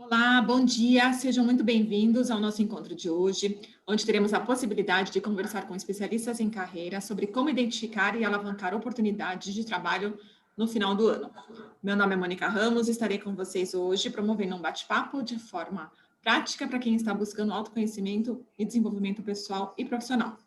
Olá, bom dia, sejam muito bem-vindos ao nosso encontro de hoje, onde teremos a possibilidade de conversar com especialistas em carreira sobre como identificar e alavancar oportunidades de trabalho no final do ano. Meu nome é Mônica Ramos e estarei com vocês hoje promovendo um bate-papo de forma prática para quem está buscando autoconhecimento e desenvolvimento pessoal e profissional.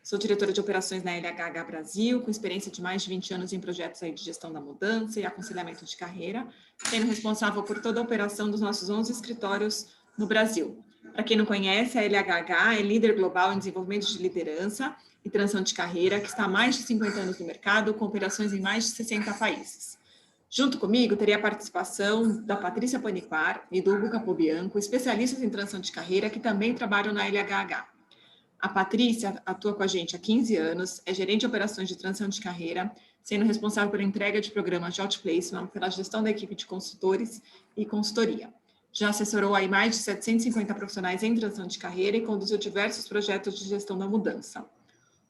Sou diretora de operações na LHH Brasil, com experiência de mais de 20 anos em projetos aí de gestão da mudança e aconselhamento de carreira, sendo responsável por toda a operação dos nossos 11 escritórios no Brasil. Para quem não conhece, a LHH é líder global em desenvolvimento de liderança e transição de carreira, que está há mais de 50 anos no mercado, com operações em mais de 60 países. Junto comigo, teria a participação da Patrícia Paniquar e do Hugo Capobianco, especialistas em transição de carreira, que também trabalham na LHH. A Patrícia atua com a gente há 15 anos, é gerente de operações de transição de carreira, sendo responsável pela entrega de programas de outplacement, pela gestão da equipe de consultores e consultoria. Já assessorou aí mais de 750 profissionais em transição de carreira e conduziu diversos projetos de gestão da mudança.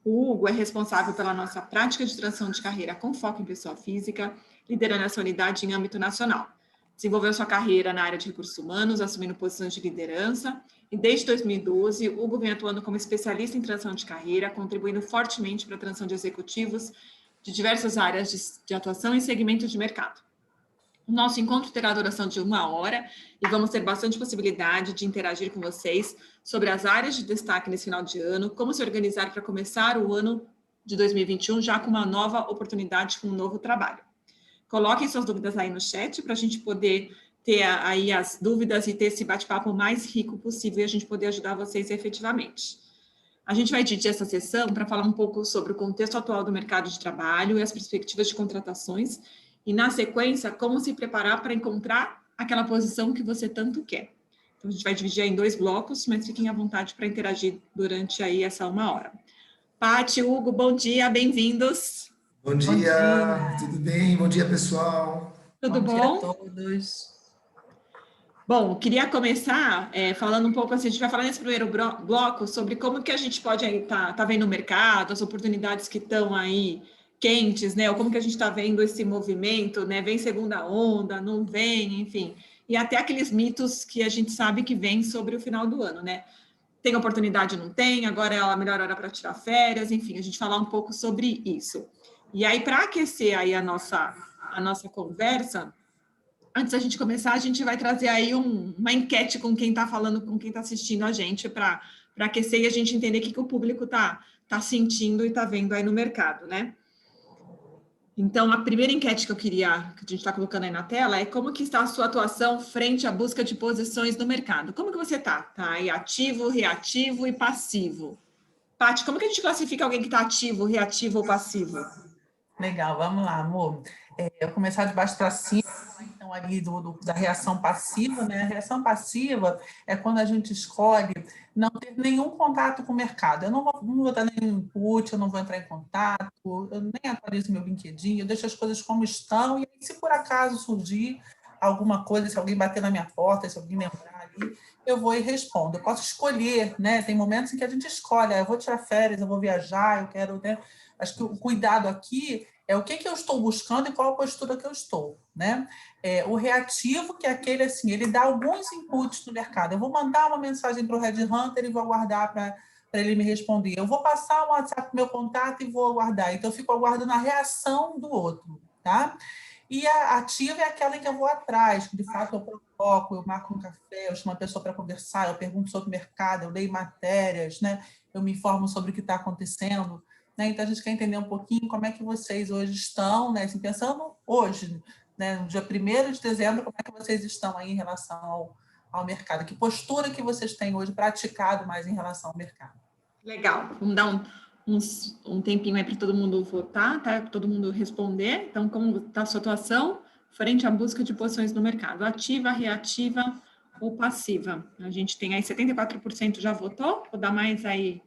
O Hugo é responsável pela nossa prática de transição de carreira com foco em pessoa física, liderando essa unidade em âmbito nacional. Desenvolveu sua carreira na área de recursos humanos, assumindo posições de liderança, e desde 2012, Hugo vem atuando como especialista em transição de carreira, contribuindo fortemente para a transição de executivos de diversas áreas de atuação e segmentos de mercado. O nosso encontro terá a duração de 1 hora e vamos ter bastante possibilidade de interagir com vocês sobre as áreas de destaque nesse final de ano, como se organizar para começar o ano de 2021 já com uma nova oportunidade, com um novo trabalho. Coloquem suas dúvidas aí no chat para a gente poder ter aí as dúvidas e ter esse bate-papo mais rico possível e a gente poder ajudar vocês efetivamente. A gente vai dividir essa sessão para falar um pouco sobre o contexto atual do mercado de trabalho e as perspectivas de contratações e, na sequência, como se preparar para encontrar aquela posição que você tanto quer. Então, a gente vai dividir em 2 blocos, mas fiquem à vontade para interagir durante aí essa 1 hora. Paty, Hugo, bom dia, bem-vindos. Bom dia, tudo bem? Bom dia, pessoal. Tudo bom? Bom dia a todos. Bom, queria começar falando um pouco, assim, a gente vai falar nesse primeiro bloco sobre como que a gente pode tá vendo o mercado, as oportunidades que estão aí quentes, né? Ou como que a gente está vendo esse movimento, né? Vem segunda onda, não vem, enfim. E até aqueles mitos que a gente sabe que vem sobre o final do ano, né? Tem oportunidade, não tem, agora é a melhor hora para tirar férias, enfim, a gente falar um pouco sobre isso. E aí, para aquecer aí a nossa conversa, antes da gente começar, a gente vai trazer aí uma enquete com quem está falando, com quem está assistindo a gente, para aquecer e a gente entender o que o público tá sentindo e está vendo aí no mercado, né? Então, a primeira enquete que a gente está colocando aí na tela, é como que está a sua atuação frente à busca de posições no mercado. Como que você está? Tá aí ativo, reativo e passivo. Paty, como que a gente classifica alguém que está ativo, reativo ou passivo? Legal, vamos lá, amor. Eu vou começar de baixo para cima, então ali da reação passiva, né? A reação passiva é quando a gente escolhe não ter nenhum contato com o mercado. Eu não vou dar nenhum input, eu não vou entrar em contato, eu nem atualizo meu LinkedIn, eu deixo as coisas como estão, e aí, se por acaso surgir alguma coisa, se alguém bater na minha porta, se alguém lembrar ali, eu vou e respondo. Eu posso escolher, né? Tem momentos em que a gente escolhe, eu vou tirar férias, eu vou viajar, eu quero, né? Acho que o cuidado aqui é o que eu estou buscando e qual a postura que eu estou, né? O reativo, que é aquele assim, ele dá alguns inputs no mercado. Eu vou mandar uma mensagem para o headhunter e vou aguardar para ele me responder. Eu vou passar um WhatsApp para o meu contato e vou aguardar. Então, eu fico aguardando a reação do outro, tá? E a ativa é aquela em que eu vou atrás, que de fato eu provoco, eu marco um café, eu chamo a pessoa para conversar, eu pergunto sobre o mercado, eu leio matérias, né? Eu me informo sobre o que está acontecendo. Né? Então, a gente quer entender um pouquinho como é que vocês hoje estão, né? Assim, pensando hoje, né? No dia 1º de dezembro, como é que vocês estão aí em relação ao mercado? Que postura que vocês têm hoje praticado mais em relação ao mercado? Legal, vamos dar um tempinho aí para todo mundo votar, tá? Para todo mundo responder. Então, como está a sua atuação frente à busca de posições no mercado? Ativa, reativa ou passiva? A gente tem aí 74% já votou, vou dar mais aí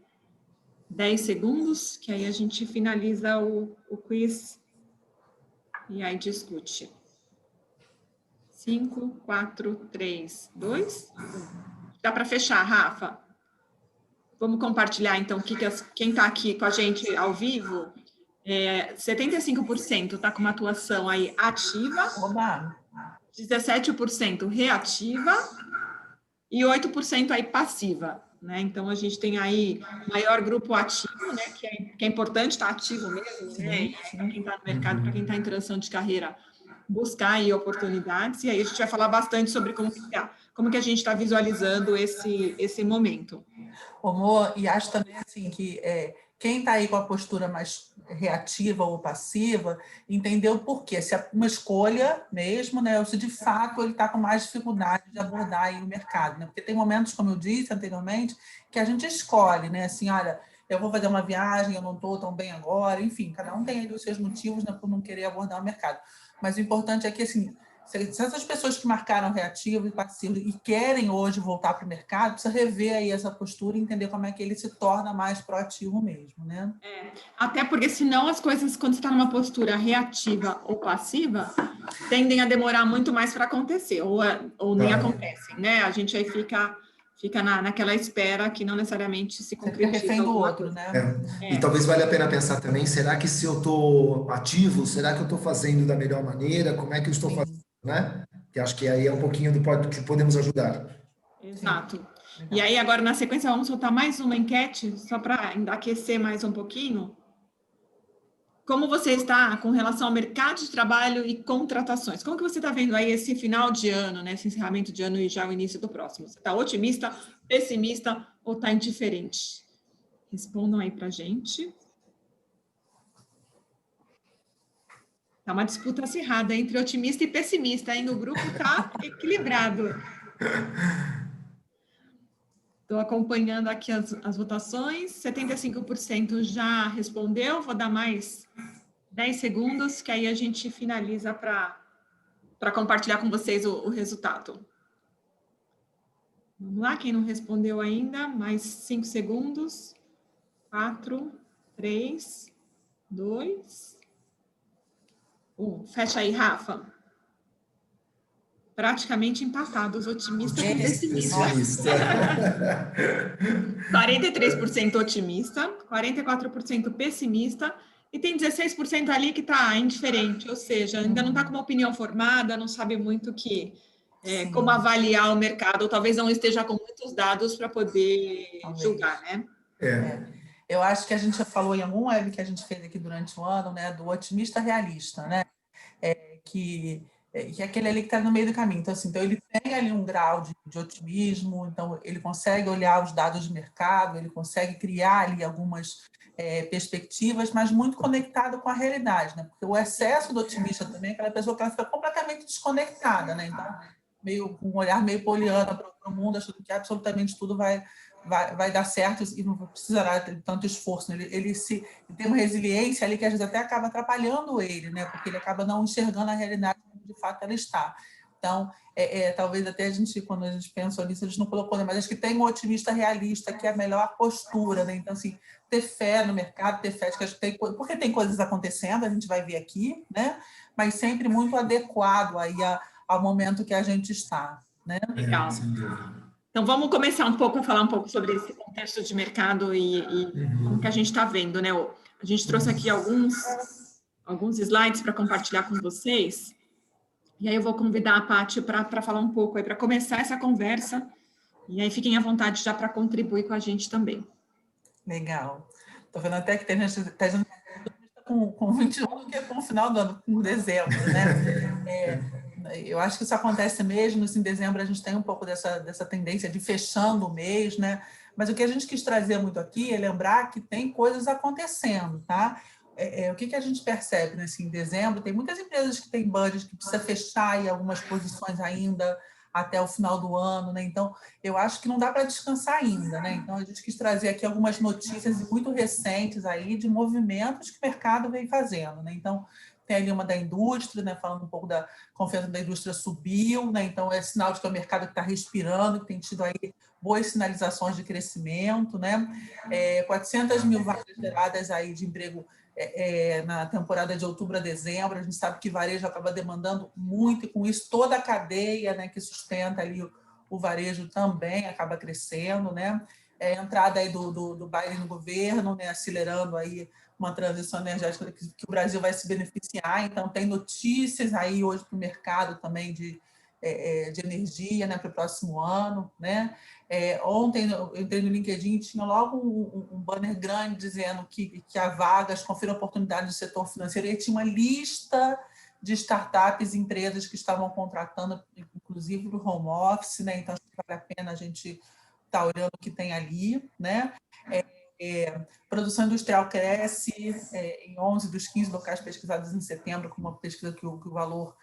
10 segundos, que aí a gente finaliza o quiz e aí discute. 5, 4, 3, 2, 1. Dá para fechar, Rafa? Vamos compartilhar, então, quem está aqui com a gente ao vivo. 75% está com uma atuação aí ativa. Oba! 17% reativa e 8% aí passiva, né? Então, a gente tem aí o maior grupo ativo, né? Que é importante estar ativo mesmo, né? Para quem está no mercado, para quem está em transição de carreira, buscar aí oportunidades. E aí a gente vai falar bastante sobre como que a gente está visualizando esse momento. Amor, e acho também assim que quem está aí com a postura mais reativa ou passiva, entendeu o porquê, se é uma escolha mesmo, né, ou se de fato ele está com mais dificuldade de abordar aí o mercado, né? Porque tem momentos, como eu disse anteriormente, que a gente escolhe, né, assim, olha, eu vou fazer uma viagem, eu não estou tão bem agora, enfim, cada um tem aí os seus motivos, né, por não querer abordar o mercado. Mas o importante é que, assim, se essas pessoas que marcaram reativo e passivo e querem hoje voltar para o mercado, precisa rever aí essa postura e entender como é que ele se torna mais proativo mesmo, né? Até porque senão as coisas, quando você está numa postura reativa ou passiva, tendem a demorar muito mais para acontecer, ou nem acontecem, né? A gente aí fica naquela espera que não necessariamente se concretiza. Você fica refém do outro, né? E talvez valha a pena pensar também, será que se eu estou ativo, será que eu estou fazendo da melhor maneira? Como é que eu estou fazendo, né? Que acho que aí é um pouquinho do que podemos ajudar. Exato. E aí, agora, na sequência, vamos soltar mais uma enquete, só para aquecer mais um pouquinho. Como você está com relação ao mercado de trabalho e contratações? Como que você está vendo aí esse final de ano, né? Esse encerramento de ano e já o início do próximo? Você está otimista, pessimista ou está indiferente? Respondam aí para a gente. Tá uma disputa acirrada entre otimista e pessimista, hein? O grupo está equilibrado. Estou acompanhando aqui as votações. 75% já respondeu. Vou dar mais 10 segundos, que aí a gente finaliza para compartilhar com vocês o resultado. Vamos lá, quem não respondeu ainda, mais 5 segundos. 4, 3, 2, 1. Fecha aí, Rafa. Praticamente empatados, otimista com pessimista. 43% otimista, 44% pessimista, e tem 16% ali que está indiferente, ou seja, ainda não está com uma opinião formada, não sabe muito como avaliar o mercado, ou talvez não esteja com muitos dados para poder julgar, né? Eu acho que a gente já falou em algum web que a gente fez aqui durante o ano, né, do otimista realista, né? Que é aquele ali que está no meio do caminho. Então, assim, ele tem ali um grau de otimismo, então ele consegue olhar os dados de mercado, ele consegue criar ali algumas perspectivas, mas muito conectado com a realidade, né? Porque o excesso do otimista também é aquela pessoa que ela fica completamente desconectada, né? Então, com um olhar meio poliana para o mundo, achando que absolutamente tudo vai dar certo e não precisará de tanto esforço. Ele tem uma resiliência ali que às vezes até acaba atrapalhando ele, né? Porque ele acaba não enxergando a realidade como de fato ela está. Então, talvez até a gente, quando a gente pensou nisso, a gente não colocou, né? Mas acho que tem um otimista realista, que é a melhor postura, né? Então, assim, ter fé no mercado, ter fé, porque tem coisas acontecendo, a gente vai ver aqui, né? Mas sempre muito adequado aí ao momento que a gente está, né? Legal. Então, vamos começar um pouco a falar um pouco sobre esse contexto de mercado e como que a gente está vendo, né? A gente trouxe aqui alguns slides para compartilhar com vocês, e aí eu vou convidar a Paty para falar um pouco aí, para começar essa conversa, e aí fiquem à vontade já para contribuir com a gente também. Legal. Estou vendo até que tem gente que está com 21 do que com o final do ano, com dezembro, né? Eu acho que isso acontece mesmo, em dezembro a gente tem um pouco dessa tendência de fechando o mês, né? Mas o que a gente quis trazer muito aqui é lembrar que tem coisas acontecendo, tá? O que a gente percebe, né? Assim, em dezembro, tem muitas empresas que têm budget que precisa fechar em algumas posições ainda até o final do ano, né? Então, eu acho que não dá para descansar ainda, né? Então, a gente quis trazer aqui algumas notícias muito recentes aí de movimentos que o mercado vem fazendo, né? Então, tem ali uma da indústria, né, falando um pouco da confiança da indústria subiu, né, então é sinal de que é o mercado que está respirando, que tem tido aí boas sinalizações de crescimento, né, 400 mil vagas geradas aí de emprego na temporada de outubro a dezembro, a gente sabe que varejo acaba demandando muito, e com isso toda a cadeia, né, que sustenta ali o varejo também acaba crescendo, né, entrada aí do Biden no governo, né, acelerando aí uma transição energética que o Brasil vai se beneficiar. Então, tem notícias aí hoje para o mercado também de de energia, né, para o próximo ano, né? Ontem eu entrei no LinkedIn e tinha logo um banner grande dizendo que há vagas, confira oportunidades do setor financeiro, e tinha uma lista de startups e empresas que estavam contratando, inclusive no home office, né? Então acho que vale a pena a gente estar olhando o que tem ali, né? Produção industrial cresce em 11 dos 15 locais pesquisados em setembro, com uma pesquisa que o Valor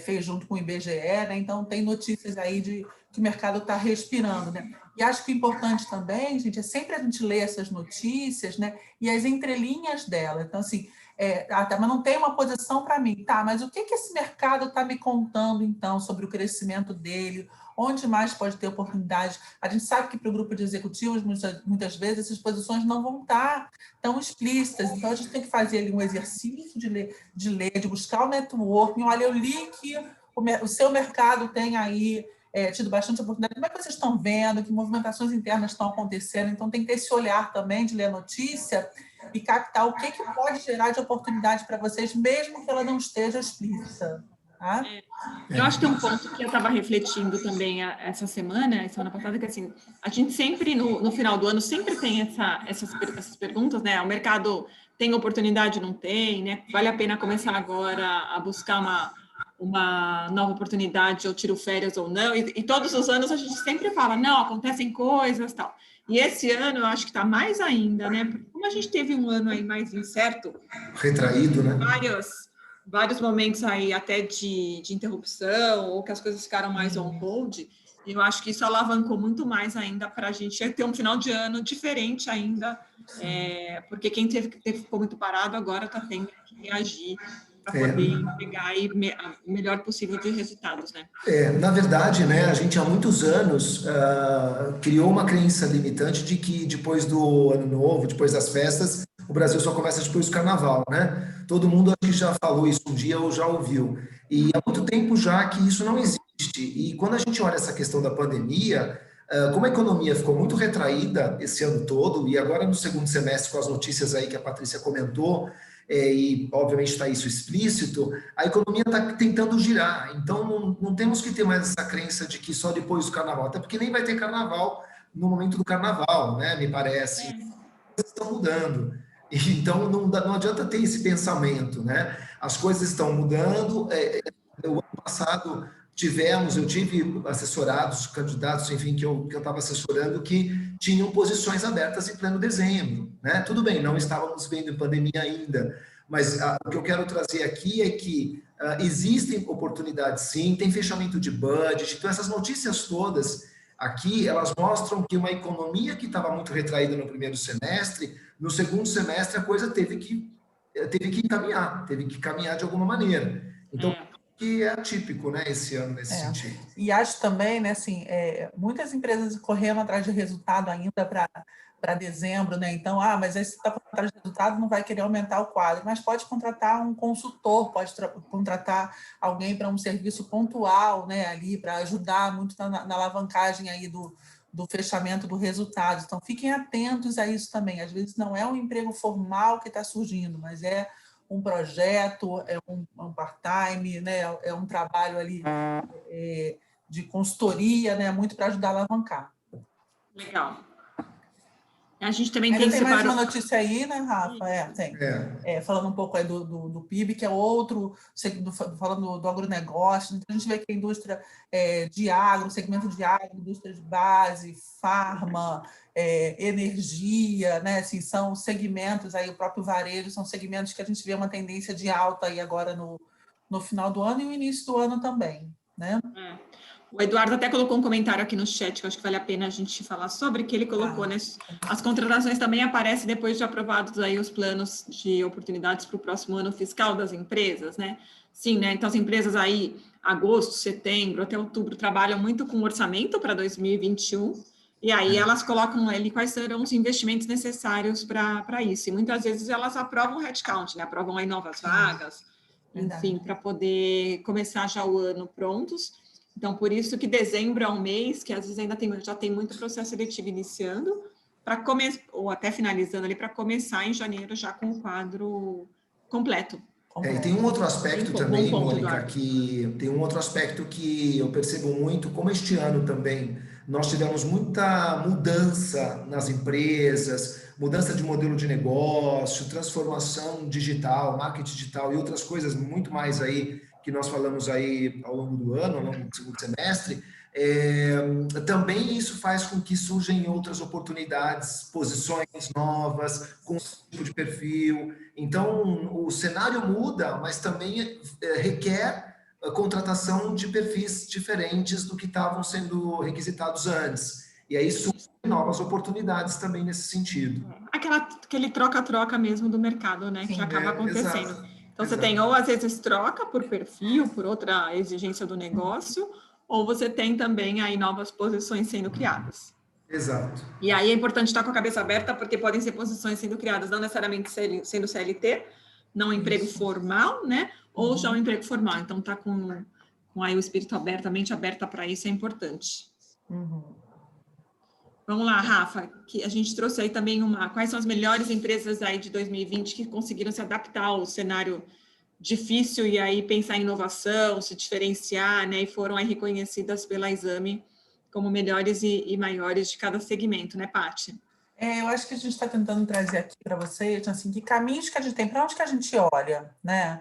fez junto com o IBGE, né? Então tem notícias aí de que o mercado está respirando, né? E acho que o importante também, gente, é sempre a gente ler essas notícias, né? E as entrelinhas dela. Então, assim, mas não tem uma posição para mim, tá? Mas o que esse mercado está me contando, então, sobre o crescimento dele? Onde mais pode ter oportunidade? A gente sabe que para o grupo de executivos, muitas vezes, essas posições não vão estar tão explícitas. Então, a gente tem que fazer ali um exercício de ler, de buscar o networking. Olha, eu li que o seu mercado tem aí tido bastante oportunidade. Como é que vocês estão vendo? Que movimentações internas estão acontecendo? Então, tem que ter esse olhar também de ler a notícia e captar o que pode gerar de oportunidade para vocês, mesmo que ela não esteja explícita. Tá? Eu acho que tem um ponto que eu estava refletindo também essa semana passada, que assim, a gente sempre, no final do ano, sempre tem essas perguntas, né? O mercado tem oportunidade, não tem, né? Vale a pena começar agora a buscar uma nova oportunidade, ou tiro férias ou não, e todos os anos a gente sempre fala, não, acontecem coisas, tal. E esse ano eu acho que está mais ainda, né? Porque como a gente teve um ano aí mais incerto, Retraído, né? vários momentos aí até de interrupção, ou que as coisas ficaram mais on hold, e eu acho que isso alavancou muito mais ainda para a gente ter um final de ano diferente ainda, porque quem ficou muito parado agora está tendo que reagir para poder pegar aí o melhor possível de resultados, né? Na verdade, né, a gente há muitos anos criou uma crença limitante de que depois do Ano Novo, depois das festas, o Brasil só começa depois do Carnaval, né? Todo mundo acho que já falou isso um dia ou já ouviu. E há muito tempo já que isso não existe. E quando a gente olha essa questão da pandemia, como a economia ficou muito retraída esse ano todo, e agora no segundo semestre, com as notícias aí que a Patrícia comentou, e obviamente está isso explícito, a economia está tentando girar. Então não temos que ter mais essa crença de que só depois do carnaval, até porque nem vai ter carnaval no momento do carnaval, né? Me parece. As coisas estão mudando. Então não adianta ter esse pensamento, né? As coisas estão mudando. O ano passado eu tive assessorados, candidatos, enfim, que eu estava assessorando, que tinham posições abertas em pleno dezembro, né? Tudo bem, não estávamos vendo em pandemia ainda, mas o que eu quero trazer aqui é que existem oportunidades sim, tem fechamento de budget, então essas notícias todas aqui, elas mostram que uma economia que estava muito retraída no primeiro semestre, no segundo semestre a coisa teve que caminhar de alguma maneira. Então, que é atípico, né, esse ano nesse sentido. E acho também, né, assim, muitas empresas correndo atrás de resultado ainda para dezembro, né? Então, mas aí se está atrás de resultado, não vai querer aumentar o quadro, mas pode contratar um consultor, pode contratar alguém para um serviço pontual, né, ali para ajudar muito na alavancagem aí do fechamento do resultado. Então, fiquem atentos a isso também. Às vezes não é um emprego formal que está surgindo, mas é um projeto, é um part-time, né? É um trabalho ali de consultoria, né? Muito para ajudar a alavancar. Legal. A gente também tem mais uma notícia aí, né, Rafa? Tem. Falando um pouco aí do PIB, que é outro, falando do agronegócio. Então, a gente vê que a indústria de agro, segmento de agro, indústria de base, farma, energia, né? Assim, são segmentos, aí o próprio varejo, são segmentos que a gente vê uma tendência de alta aí agora no final do ano e no início do ano também, né? O Eduardo até colocou um comentário aqui no chat, que eu acho que vale a pena a gente falar sobre, que ele colocou, né? As contratações também aparecem depois de aprovados aí os planos de oportunidades para o próximo ano fiscal das empresas, né? Sim, né? Então, as empresas aí, agosto, setembro, até outubro, trabalham muito com orçamento para 2021, e aí elas colocam ali quais serão os investimentos necessários para isso. E muitas vezes elas aprovam headcount, né? Aprovam aí novas vagas, enfim, para poder começar já o ano prontos. Então, por isso que dezembro é um mês que às vezes ainda já tem muito processo seletivo iniciando, ou até finalizando ali, para começar em janeiro já com o quadro completo. E tem um outro aspecto também, ponto, Mônica, Eduardo. que tem um outro aspecto que eu percebo muito, como este ano também nós tivemos muita mudança nas empresas, mudança de modelo de negócio, transformação digital, marketing digital e outras coisas muito mais aí que nós falamos aí ao longo do ano, ao longo do segundo semestre. Também isso faz com que surjam outras oportunidades, posições novas, com outro tipo de perfil. Então, o cenário muda, mas também requer a contratação de perfis diferentes do que estavam sendo requisitados antes. E aí surgem novas oportunidades também nesse sentido. Aquele troca-troca mesmo do mercado, né? Sim, que acaba acontecendo. Exato, Então, você tem ou às vezes troca por perfil, por outra exigência do negócio, ou você tem também aí novas posições sendo criadas. Exato. E aí é importante estar com a cabeça aberta, porque podem ser posições sendo criadas não necessariamente sendo CLT, não um emprego formal, né? Ou já um emprego formal. Então, tá com aí o espírito aberto, a mente aberta para isso é importante. Vamos lá, Rafa, que a gente trouxe aí também quais são as melhores empresas aí de 2020 que conseguiram se adaptar ao cenário difícil e aí pensar em inovação, se diferenciar, né? E foram aí reconhecidas pela Exame como melhores e maiores de cada segmento, né, Paty? Eu acho que a gente está tentando trazer aqui para vocês, assim, que caminhos que a gente tem, para onde que a gente olha, né?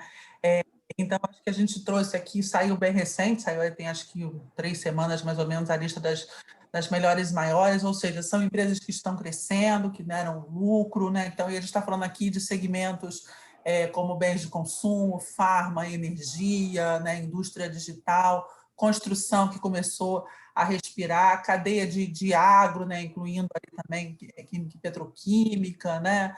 Então, acho que a gente trouxe aqui, saiu bem recente, saiu tem acho que 3 semanas mais ou menos a lista das melhores e maiores, ou seja, são empresas que estão crescendo, que deram lucro, né? Então, e a gente está falando aqui de segmentos como bens de consumo, farma, energia, né? Indústria digital, construção que começou a respirar, cadeia de agro, né? Incluindo ali também petroquímica, né?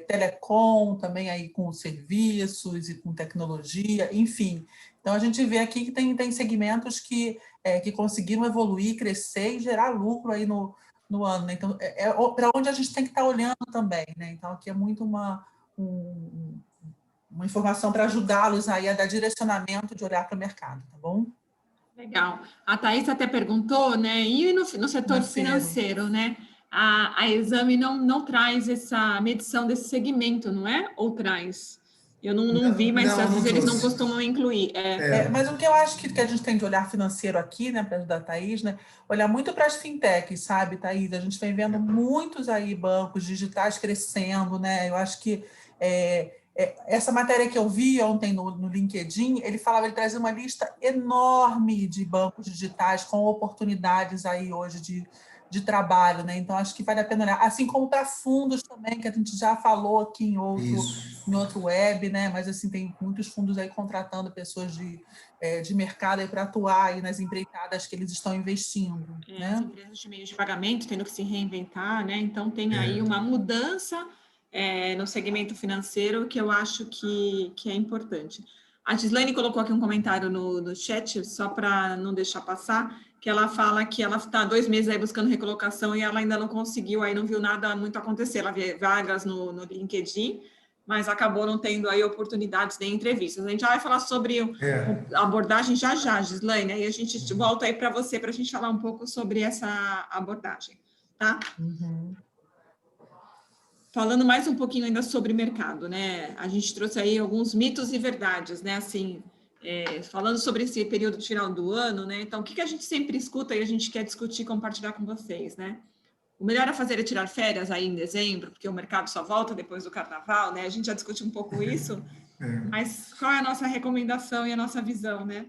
Telecom também aí com serviços e com tecnologia, enfim. Então, a gente vê aqui que tem segmentos que conseguiram evoluir, crescer e gerar lucro aí no ano. Né? Então, para onde a gente tem que estar olhando também. Né? Então, aqui é muito uma informação para ajudá-los aí a dar direcionamento de olhar para o mercado, tá bom? Legal. A Thaís até perguntou, né? E no setor financeiro, né? A Exame não traz essa medição desse segmento, não é? Ou traz? Eu não vi, mas às vezes eles não costumam incluir. Mas o que eu acho que a gente tem de olhar financeiro aqui, né, para ajudar a Thaís, né? Olhar muito para as fintechs, sabe, Thaís? A gente vem vendo muitos aí bancos digitais crescendo, né? Eu acho que essa matéria que eu vi ontem no LinkedIn, ele trazia uma lista enorme de bancos digitais com oportunidades aí hoje de trabalho, né? Então, acho que vale a pena olhar. Assim como para fundos também, que a gente já falou aqui em outro web, né? Mas, assim, tem muitos fundos aí contratando pessoas de mercado para atuar aí nas empreitadas que eles estão investindo. Né? As empresas de meios de pagamento tendo que se reinventar, né? Então, tem aí uma mudança no segmento financeiro que eu acho que é importante. A Gislaine colocou aqui um comentário no chat, só para não deixar passar, que ela fala que ela está 2 meses aí buscando recolocação e ela ainda não conseguiu, aí não viu nada muito acontecer. Ela vê vagas no LinkedIn, mas acabou não tendo aí oportunidades nem entrevistas. A gente já vai falar sobre a abordagem já, Gislaine, aí a gente volta aí para você, para a gente falar um pouco sobre essa abordagem, tá? Falando mais um pouquinho ainda sobre mercado, né? A gente trouxe aí alguns mitos e verdades, né? Assim, falando sobre esse período de final do ano, né? Então, o que a gente sempre escuta e a gente quer discutir e compartilhar com vocês, né? O melhor a fazer é tirar férias aí em dezembro, porque o mercado só volta depois do carnaval, né? A gente já discute um pouco isso, mas qual é a nossa recomendação e a nossa visão, né?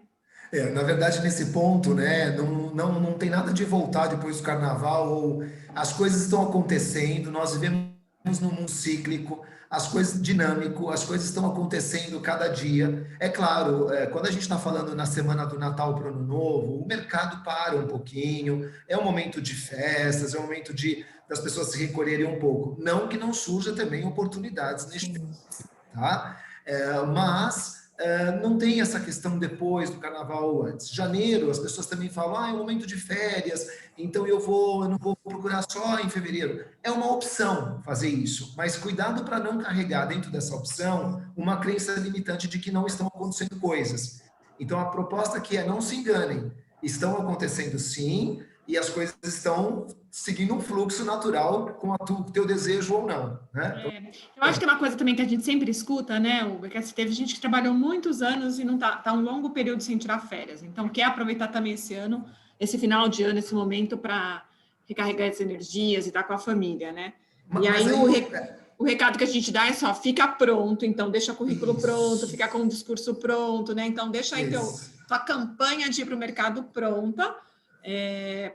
Na verdade, nesse ponto, né, não tem nada de voltar depois do carnaval, ou as coisas estão acontecendo, nós vivemos num mundo cíclico, as coisas dinâmico, as coisas estão acontecendo cada dia. É claro, quando a gente está falando na semana do Natal para o Ano Novo, o mercado para um pouquinho, é um momento de festas, é um momento das pessoas se recolherem um pouco. Não que não surja também oportunidades neste tempo, tá? Mas não tem essa questão depois do carnaval ou antes. Janeiro, as pessoas também falam, é um momento de férias, então eu não vou procurar só em fevereiro. É uma opção fazer isso, mas cuidado para não carregar dentro dessa opção uma crença limitante de que não estão acontecendo coisas. Então, a proposta aqui é não se enganem. Estão acontecendo sim, e as coisas estão seguindo um fluxo natural com o teu desejo ou não, né? Eu acho que é uma coisa também que a gente sempre escuta, né, Hugo, que teve gente que trabalhou muitos anos e não tá um longo período sem tirar férias. Então, quer aproveitar também esse ano, esse final de ano, esse momento para recarregar as energias e estar com a família, né? E aí o recado que a gente dá é só, fica pronto, então deixa o currículo pronto, fica com o discurso pronto, né? Então, deixa aí tua campanha de ir para o mercado pronta,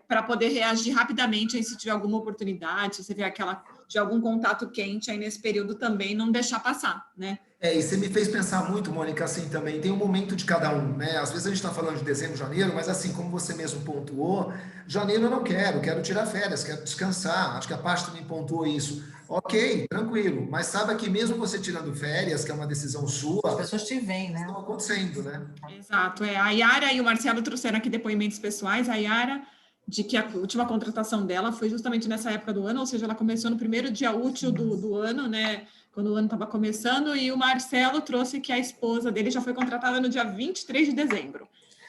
para poder reagir rapidamente aí se tiver alguma oportunidade, se você vê de algum contato quente aí nesse período também, não deixar passar, né? E você me fez pensar muito, Mônica, assim, também, tem um momento de cada um, né? Às vezes a gente está falando de dezembro, janeiro, mas assim, como você mesmo pontuou, janeiro eu não quero tirar férias, quero descansar, acho que a Paty também pontuou isso. Ok, tranquilo, mas saiba que mesmo você tirando férias, que é uma decisão sua, as pessoas te veem, né? Estão acontecendo, né? Exato, a Yara e o Marcelo trouxeram aqui depoimentos pessoais, a Yara, de que a última contratação dela foi justamente nessa época do ano, ou seja, ela começou no primeiro dia útil do ano, né, quando o ano estava começando, e o Marcelo trouxe que a esposa dele já foi contratada no dia 23 de dezembro.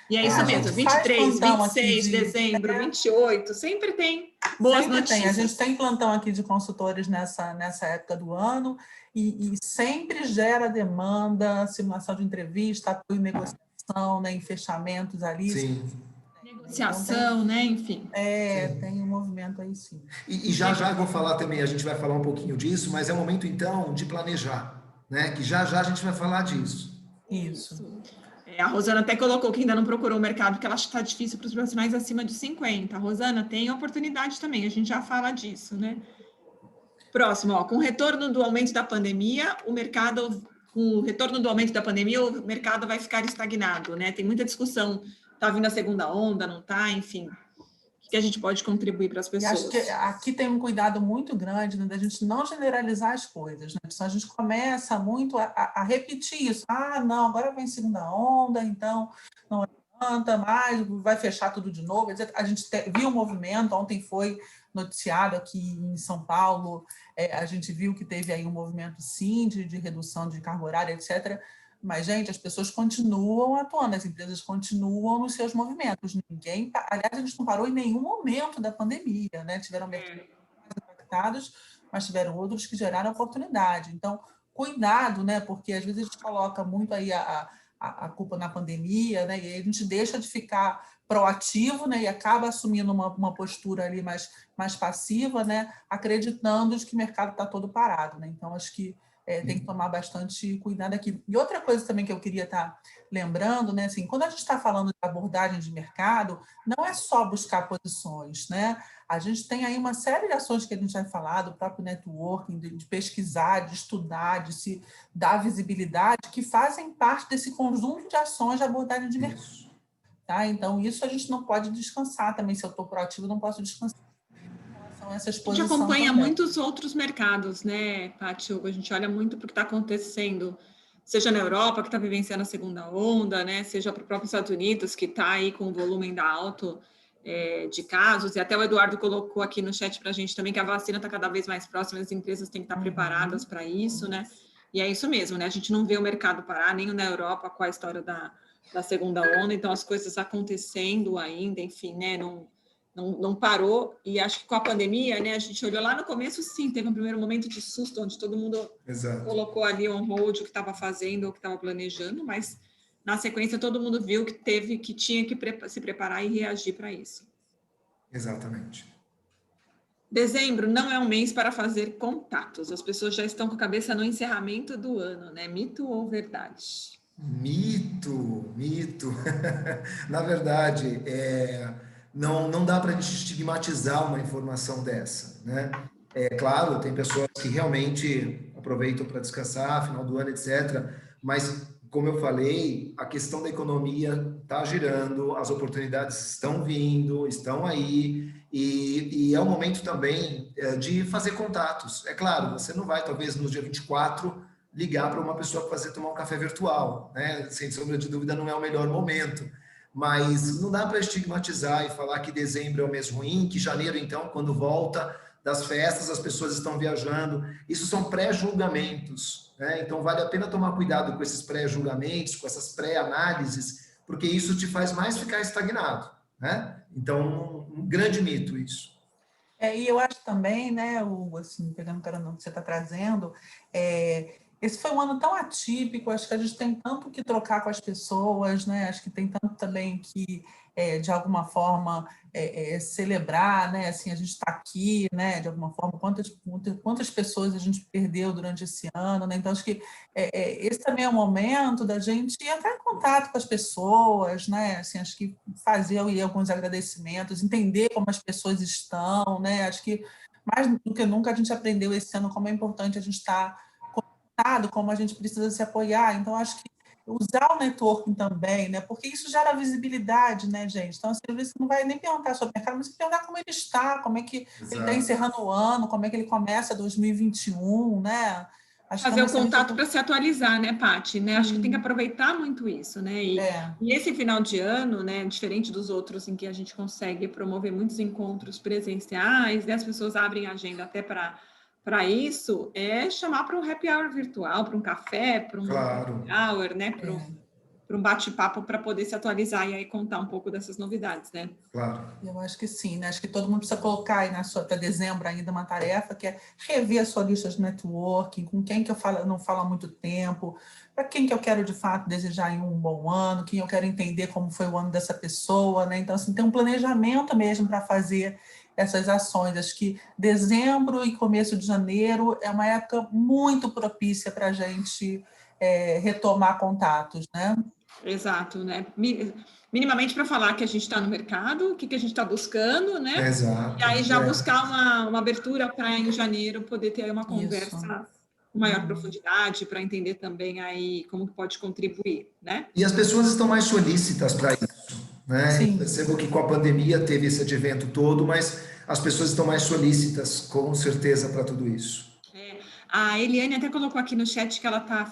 E é isso mesmo, 23, 26 de dezembro, 28, sempre tem boas notícias. A gente tem plantão aqui de consultores nessa época do ano e sempre gera demanda, simulação de entrevista, apoio em negociação, né, em fechamentos ali. Sim. Negociação, né, enfim. Tem um movimento aí, sim. E já eu vou falar também, a gente vai falar um pouquinho disso, mas é o momento, então, de planejar, né? Que já a gente vai falar disso. Isso. A Rosana até colocou que ainda não procurou o mercado, porque ela acha que está difícil para os profissionais acima de 50. Rosana, tem oportunidade também, a gente já fala disso, né? Próximo, com o retorno do aumento da pandemia, o mercado vai ficar estagnado, né? Tem muita discussão, está vindo a segunda onda, não está, enfim. O que a gente pode contribuir para as pessoas? E acho que aqui tem um cuidado muito grande, né, da gente não generalizar as coisas, né? Então, a gente começa muito a repetir isso. Não, agora vem segunda onda, então não adianta mais, vai fechar tudo de novo. A gente viu um movimento, ontem foi noticiado aqui em São Paulo, a gente viu que teve aí um movimento, sim, de redução de carga horária, etc., mas, gente, as pessoas continuam atuando, as empresas continuam nos seus movimentos. Aliás, a gente não parou em nenhum momento da pandemia, né? Tiveram mercados impactados, mas tiveram outros que geraram oportunidade. Então, cuidado, né? Porque às vezes a gente coloca muito aí a culpa na pandemia, né? E aí a gente deixa de ficar proativo, né? E acaba assumindo uma postura ali mais passiva, né? Acreditando que o mercado está todo parado, né? Então, acho que tem que tomar bastante cuidado aqui. E outra coisa também que eu queria estar lembrando, né, assim, quando a gente está falando de abordagem de mercado, não é só buscar posições, né? A gente tem aí uma série de ações que a gente vai falar, do próprio networking, de pesquisar, de estudar, de se dar visibilidade, que fazem parte desse conjunto de ações de abordagem de mercado. Tá? Então, isso a gente não pode descansar também. Se eu estou proativo, não posso descansar. A gente acompanha muitos outros mercados, né, Paty? A gente olha muito para o que está acontecendo, seja na Europa, que está vivenciando a segunda onda, né, seja para o próprio Estados Unidos, que está aí com o volume ainda alto de casos, e até o Eduardo colocou aqui no chat para a gente também que a vacina está cada vez mais próxima, as empresas têm que estar preparadas para isso, né? E é isso mesmo, né? A gente não vê o mercado parar, nem na Europa com a história da segunda onda, então as coisas acontecendo ainda, enfim, né, não parou, e acho que com a pandemia, né, a gente olhou lá no começo, sim, teve um primeiro momento de susto, onde todo mundo colocou ali on hold o que estava fazendo, o que estava planejando, mas na sequência todo mundo viu que tinha que se preparar e reagir para isso. Exatamente. Dezembro não é um mês para fazer contatos, as pessoas já estão com a cabeça no encerramento do ano, né, mito ou verdade? Mito. Na verdade, não dá para a gente estigmatizar uma informação dessa, né? É claro, tem pessoas que realmente aproveitam para descansar, final do ano, etc. Mas, como eu falei, a questão da economia está girando, as oportunidades estão vindo, estão aí, e é o momento também de fazer contatos. É claro, você não vai, talvez, no dia 24, ligar para uma pessoa para fazer tomar um café virtual, né? Sem sombra de dúvida, não é o melhor momento. Mas não dá para estigmatizar e falar que dezembro é o mês ruim, que janeiro, então, quando volta das festas, as pessoas estão viajando. Isso são pré-julgamentos, né? Então, vale a pena tomar cuidado com esses pré-julgamentos, com essas pré-análises, porque isso te faz mais ficar estagnado, né? Então, um grande mito isso. E eu acho também, né, assim, pegando o que você está trazendo, esse foi um ano tão atípico, acho que a gente tem tanto que trocar com as pessoas, né, acho que tem tanto também que, de alguma forma, celebrar, né, assim, a gente está aqui, né, de alguma forma, quantas pessoas a gente perdeu durante esse ano, né, então acho que esse também é o momento da gente entrar em contato com as pessoas, né, assim, acho que fazer aí alguns agradecimentos, entender como as pessoas estão, né, acho que mais do que nunca a gente aprendeu esse ano como é importante a gente estar conectado, como a gente precisa se apoiar, então acho que usar o networking também, né? Porque isso gera visibilidade, né, gente? Então, assim, às vezes você não vai nem perguntar sobre o mercado, mas você perguntar como ele está, como é que ele está encerrando o ano, como é que ele começa 2021, né? Acho que Fazer é o contato para se atualizar, né, Paty? Né? Acho que tem que aproveitar muito isso, né? E esse final de ano, né, diferente dos outros em que a gente consegue promover muitos encontros presenciais, né, as pessoas abrem a agenda até para isso, é chamar para um happy hour virtual, para um café, para um Claro. happy hour, né, para um bate-papo para poder se atualizar e aí contar um pouco dessas novidades, né? Claro. Eu acho que sim, né? Acho que todo mundo precisa colocar aí para dezembro ainda uma tarefa que é rever a sua lista de networking, com quem que eu não falo há muito tempo, para quem que eu quero de fato desejar aí um bom ano, quem eu quero entender como foi o ano dessa pessoa, né? Então, assim, tem um planejamento mesmo para fazer essas ações. Acho que dezembro e começo de janeiro é uma época muito propícia para a gente retomar contatos, né? Exato, né? Minimamente para falar que a gente está no mercado, o que a gente está buscando, né? Exato. E aí já buscar uma abertura para em janeiro poder ter uma conversa com maior profundidade, para entender também aí como que pode contribuir, né? E as pessoas estão mais solícitas para isso, né? Eu percebo que com a pandemia teve esse advento todo, mas as pessoas estão mais solícitas, com certeza, para tudo isso. A Eliane até colocou aqui no chat que ela tá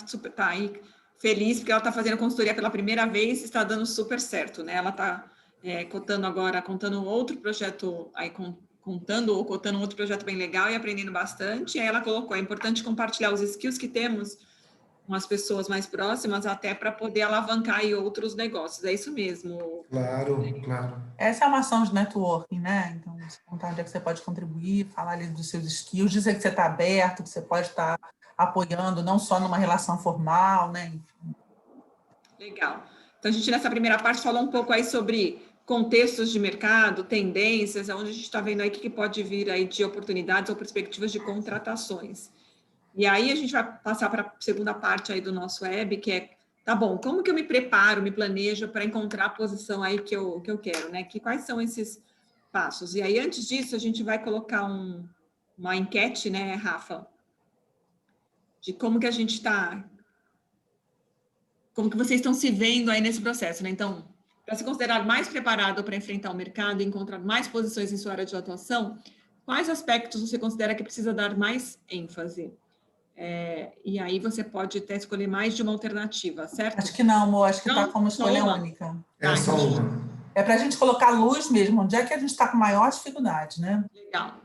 aí feliz porque ela está fazendo consultoria pela primeira vez e está dando super certo, né? Ela está contando outro projeto aí, contando outro projeto bem legal e aprendendo bastante. E aí ela colocou, é importante compartilhar os skills que temos com as pessoas mais próximas, até para poder alavancar aí outros negócios. É isso mesmo. Claro, claro. Essa é uma ação de networking, né? Então, você contar onde é que você pode contribuir, falar ali dos seus skills, dizer que você está aberto, que você pode estar apoiando, não só numa relação formal, né? Legal. Então, a gente, nessa primeira parte, falou um pouco aí sobre contextos de mercado, tendências, onde a gente está vendo aí o que pode vir aí de oportunidades ou perspectivas de contratações. E aí a gente vai passar para a segunda parte aí do nosso web, que é, tá bom, como que eu me preparo, me planejo para encontrar a posição aí que eu quero, né? Quais são esses passos? E aí, antes disso, a gente vai colocar uma enquete, né, Rafa, de como que a gente está, como que vocês estão se vendo aí nesse processo, né? Então, para se considerar mais preparado para enfrentar o mercado e encontrar mais posições em sua área de atuação, quais aspectos você considera que precisa dar mais ênfase? E aí você pode até escolher mais de uma alternativa, certo? Acho que não, amor, acho que está Não, como só escolha uma? única. É só uma. É para a gente colocar luz mesmo, onde é que a gente está com maior dificuldade, né? Legal.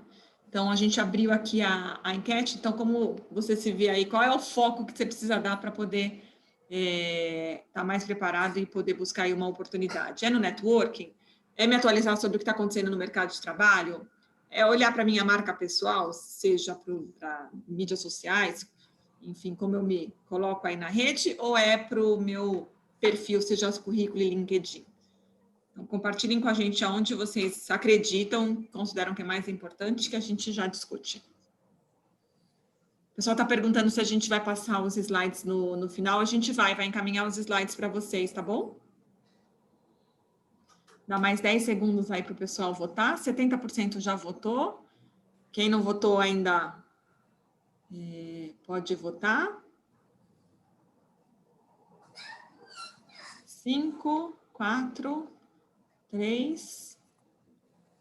Então, a gente abriu aqui a enquete. Então, como você se vê aí, qual é o foco que você precisa dar para poder estar mais preparado e poder buscar aí uma oportunidade? É no networking? É me atualizar sobre o que está acontecendo no mercado de trabalho? É olhar para a minha marca pessoal, seja para mídias sociais, enfim, como eu me coloco aí na rede, ou é para o meu perfil, seja os currículo e LinkedIn? Então, compartilhem com a gente aonde vocês acreditam, consideram que é mais importante, que a gente já discute. O pessoal está perguntando se a gente vai passar os slides no final. A gente vai encaminhar os slides para vocês, tá bom? Dá mais 10 segundos aí para o pessoal votar. 70% já votou. Quem não votou ainda pode votar. 5, 4, 3,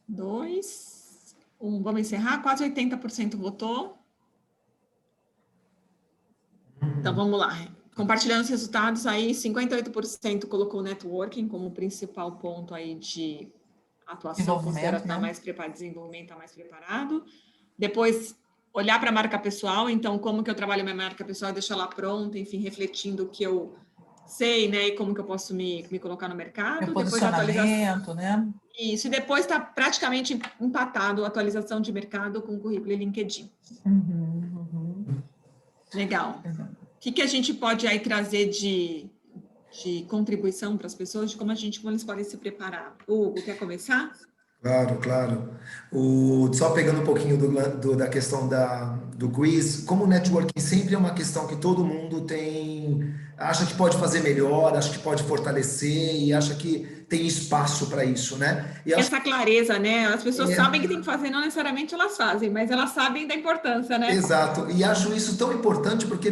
2, 1. Vamos encerrar. Quase 80% votou. Então, vamos lá. Compartilhando os resultados aí, 58% colocou o networking como principal ponto aí de atuação, considera estar mais preparado, desenvolvimento está mais preparado. Depois, olhar para a marca pessoal, então, como que eu trabalho minha marca pessoal e deixar ela pronta, enfim, refletindo o que eu sei, né, e como que eu posso me colocar no mercado. Depois posicionamento, né? Isso, e depois está praticamente empatado a atualização de mercado com o currículo e LinkedIn. Legal. O que a gente pode aí trazer de contribuição para as pessoas, de como eles podem se preparar? Hugo, quer começar? Claro, claro. Só pegando um pouquinho da questão do quiz, como o networking sempre é uma questão que todo mundo acha que pode fazer melhor, acha que pode fortalecer e acha que tem espaço para isso, né? E essa clareza, né? As pessoas sabem que tem que fazer, não necessariamente elas fazem, mas elas sabem da importância, né? Exato. E acho isso tão importante porque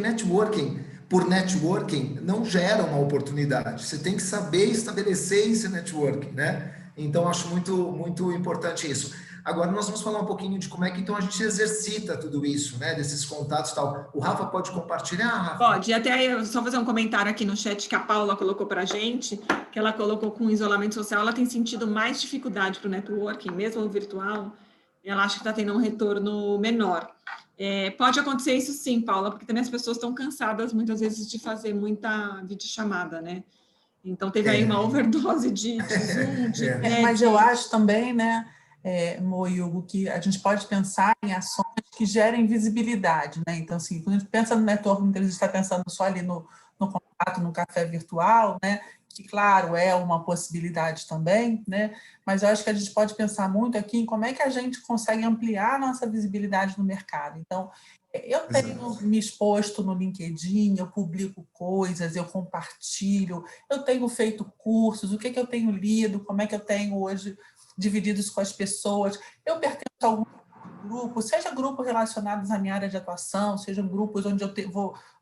por networking, não gera uma oportunidade. Você tem que saber estabelecer esse networking, né? Então, acho muito, muito importante isso. Agora, nós vamos falar um pouquinho de como é que então a gente exercita tudo isso, né? Desses contatos e tal. O Rafa pode compartilhar, Rafa? Pode. Até só fazer um comentário aqui no chat que a Paula colocou para a gente, que ela colocou com o isolamento social, ela tem sentido mais dificuldade para o networking, mesmo o virtual, ela acha que está tendo um retorno menor. Pode acontecer isso sim, Paula, porque também as pessoas estão cansadas muitas vezes de fazer muita videochamada, né? Então, teve aí uma overdose de Zoom, Mas eu acho também, né, Mo e Hugo, que a gente pode pensar em ações que gerem visibilidade, né? Então, assim, quando a gente pensa no networking, a gente está pensando só ali no contato, no café virtual, né? Que, claro, é uma possibilidade também, né? Mas eu acho que a gente pode pensar muito aqui em como é que a gente consegue ampliar a nossa visibilidade no mercado. Então, eu tenho me exposto no LinkedIn, eu publico coisas, eu compartilho, eu tenho feito cursos, o que eu tenho lido, como é que eu tenho hoje dividido isso com as pessoas. Eu pertenço a algum grupo, seja grupos relacionados à minha área de atuação, sejam grupos onde eu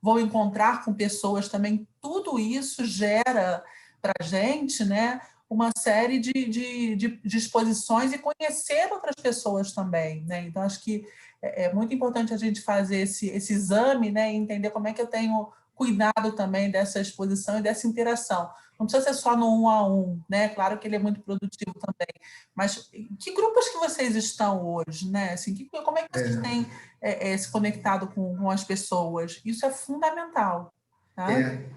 vou encontrar com pessoas também. Tudo isso gera para a gente, né, uma série de exposições e conhecer outras pessoas também, né? Então, acho que é muito importante a gente fazer esse exame, né, e entender como é que eu tenho cuidado também dessa exposição e dessa interação. Não precisa ser só no 1 a 1, né? Claro que ele é muito produtivo também. Mas que grupos que vocês estão hoje, né? Assim, como é que vocês têm se conectado com as pessoas? Isso é fundamental. Tá?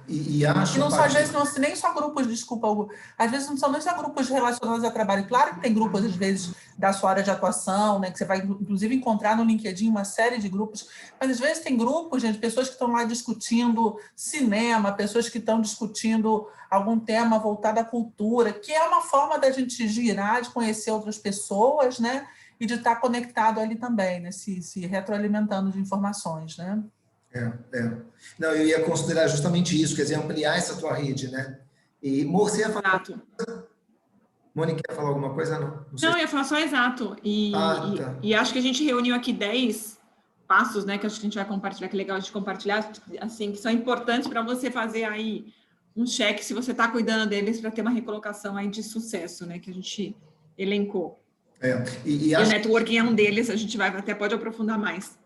E acho... E não só, às vezes, não, nem só grupos, desculpa, Hugo, às vezes não são nem só grupos relacionados ao trabalho. Claro que tem grupos, às vezes, da sua área de atuação, né, que você vai, inclusive, encontrar no LinkedIn uma série de grupos, mas, às vezes, tem grupos, gente, pessoas que estão lá discutindo cinema, pessoas que estão discutindo algum tema voltado à cultura, que é uma forma da gente girar, de conhecer outras pessoas, né, e de estar conectado ali também, né, se retroalimentando de informações, né? Não, eu ia considerar justamente isso, quer dizer, ampliar essa tua rede, né? E, você ia falar... Mônica, ia falar alguma coisa? Não, eu ia falar só exato. E acho que a gente reuniu aqui 10 passos, né, que acho que a gente vai compartilhar, que é legal de compartilhar, assim, que são importantes para você fazer aí um check, se você está cuidando deles, para ter uma recolocação aí de sucesso, né, que a gente elencou. E o networking é um deles, a gente até pode aprofundar mais.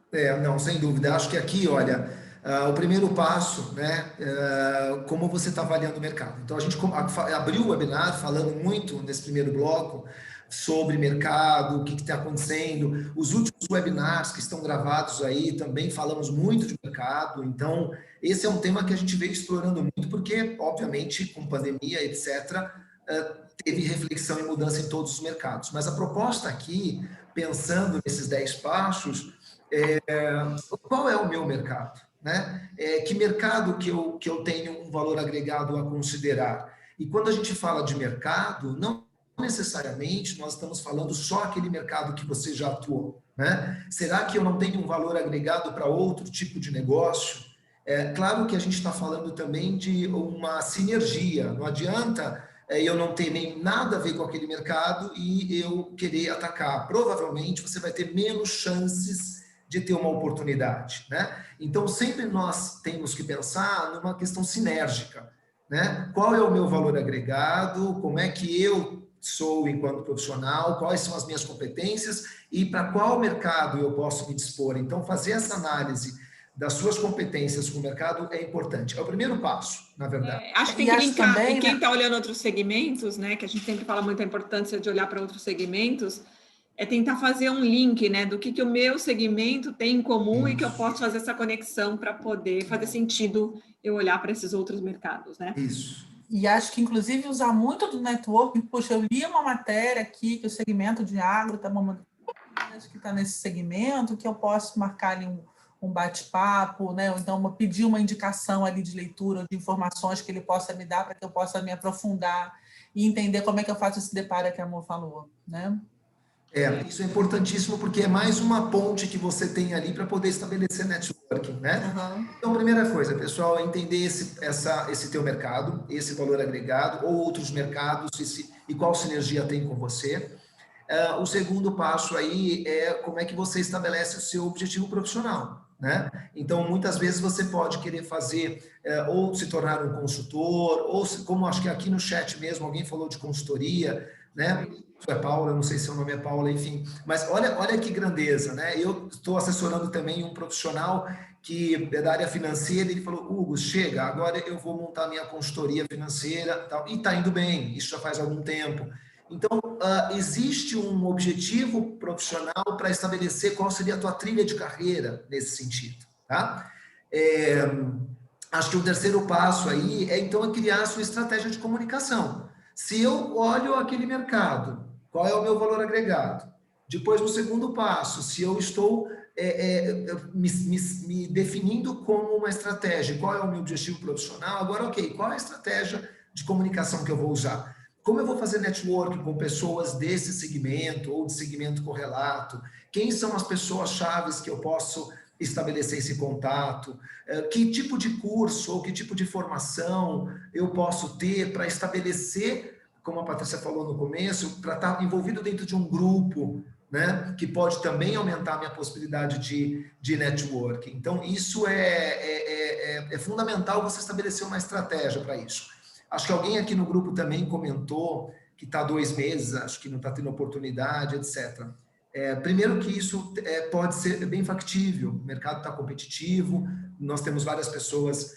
Não, sem dúvida. Acho que aqui, olha, o primeiro passo, né, como você está avaliando o mercado. Então, a gente abriu o webinar falando muito nesse primeiro bloco sobre mercado, o que está acontecendo. Os últimos webinars que estão gravados aí também falamos muito de mercado. Então, esse é um tema que a gente veio explorando muito, porque, obviamente, com pandemia, etc., teve reflexão e mudança em todos os mercados. Mas a proposta aqui, pensando nesses 10 passos, qual é o meu mercado? Né? Que mercado que eu tenho um valor agregado a considerar? E quando a gente fala de mercado, não necessariamente nós estamos falando só aquele mercado que você já atuou. Né? Será que eu não tenho um valor agregado para outro tipo de negócio? Claro que a gente está falando também de uma sinergia. Não adianta eu não ter nem nada a ver com aquele mercado e eu querer atacar. Provavelmente você vai ter menos chances de ter uma oportunidade, né? Então, sempre nós temos que pensar numa questão sinérgica, né? Qual é o meu valor agregado, como é que eu sou enquanto profissional, quais são as minhas competências e para qual mercado eu posso me dispor. Então, fazer essa análise das suas competências com o mercado é importante. É o primeiro passo, na verdade. Acho que tem que linkar, também, e quem está olhando outros segmentos, né, que a gente sempre fala muito a importância de olhar para outros segmentos, é tentar fazer um link, né, do que o meu segmento tem em comum e que eu posso fazer essa conexão para poder fazer sentido eu olhar para esses outros mercados, né? Isso. E acho que, inclusive, usar muito do networking. Poxa, eu li uma matéria aqui que o segmento de agro está acho que está nesse segmento, que eu posso marcar ali um bate-papo, né? Ou então pedir uma indicação ali de leitura, de informações que ele possa me dar para que eu possa me aprofundar e entender como é que eu faço esse deparo que a Amor falou, né? Isso é importantíssimo porque é mais uma ponte que você tem ali para poder estabelecer networking, né? Uhum. Então, primeira coisa, pessoal, é entender esse teu mercado, esse valor agregado, ou outros mercados, e qual sinergia tem com você. O segundo passo aí é como é que você estabelece o seu objetivo profissional, né? Então, muitas vezes você pode querer fazer, ou se tornar um consultor, ou como acho que aqui no chat mesmo alguém falou de consultoria, né? Isso é Paula, não sei se o nome é Paula, enfim. Mas olha que grandeza, né? Eu estou assessorando também um profissional que é da área financeira, ele falou, Hugo, chega, agora eu vou montar minha consultoria financeira, tal, e está indo bem, isso já faz algum tempo. Então, existe um objetivo profissional para estabelecer qual seria a tua trilha de carreira nesse sentido, tá? Acho que o terceiro passo aí então, criar a sua estratégia de comunicação. Se eu olho aquele mercado, qual é o meu valor agregado? Depois, no segundo passo, se eu estou me definindo como uma estratégia, qual é o meu objetivo profissional? Agora, ok, qual é a estratégia de comunicação que eu vou usar? Como eu vou fazer network com pessoas desse segmento ou de segmento correlato? Quem são as pessoas chaves que eu posso estabelecer esse contato? Que tipo de curso ou que tipo de formação eu posso ter para estabelecer, como a Patrícia falou no começo, para estar envolvido dentro de um grupo, né, que pode também aumentar a minha possibilidade de networking. Então, isso é fundamental você estabelecer uma estratégia para isso. Acho que alguém aqui no grupo também comentou que está 2 meses, acho que não está tendo oportunidade, etc. Primeiro que isso pode ser bem factível, o mercado está competitivo, nós temos várias pessoas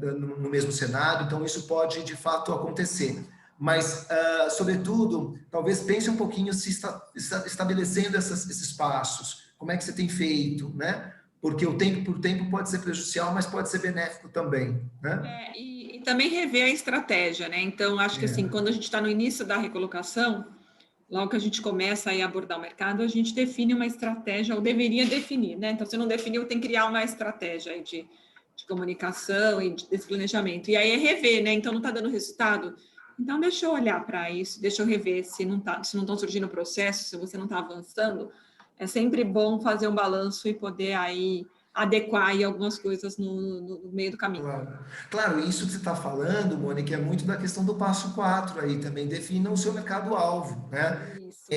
no mesmo cenário, então isso pode de fato acontecer. Mas, sobretudo, talvez pense um pouquinho se estabelecendo esses passos, como é que você tem feito, né? Porque o tempo por tempo pode ser prejudicial, mas pode ser benéfico também, né? E também rever a estratégia, né? Então, acho que assim, quando a gente está no início da recolocação, logo que a gente começa a abordar o mercado, a gente define uma estratégia, ou deveria definir, né? Então, se não definiu, tem que criar uma estratégia aí de comunicação e desse planejamento. E aí é rever, né? Então, não está dando resultado? Então, deixa eu olhar para isso, deixa eu rever se não estão surgindo processos, se você não está avançando. É sempre bom fazer um balanço e poder aí adequar aí algumas coisas no meio do caminho. Claro, isso que você está falando, Mônica, é muito da questão do passo 4 aí, também defina o seu mercado-alvo, né? Isso.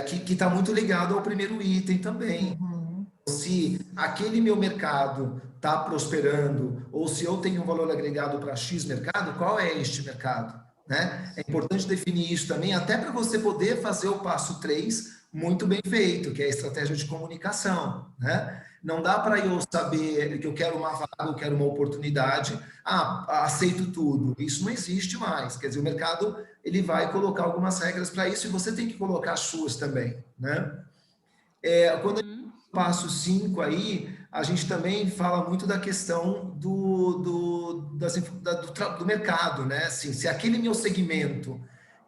Que está muito ligado ao primeiro item também. Uhum. Se aquele meu mercado está prosperando, ou se eu tenho um valor agregado para X mercado, qual é este mercado? Né? É importante definir isso também, até para você poder fazer o passo 3 muito bem feito, que é a estratégia de comunicação. Né? Não dá para eu saber que eu quero uma vaga, eu quero uma oportunidade, aceito tudo. Isso não existe mais. Quer dizer, o mercado ele vai colocar algumas regras para isso e você tem que colocar as suas também. Né? Quando passo 5 aí, a gente também fala muito da questão do mercado, né? Assim, se aquele meu segmento,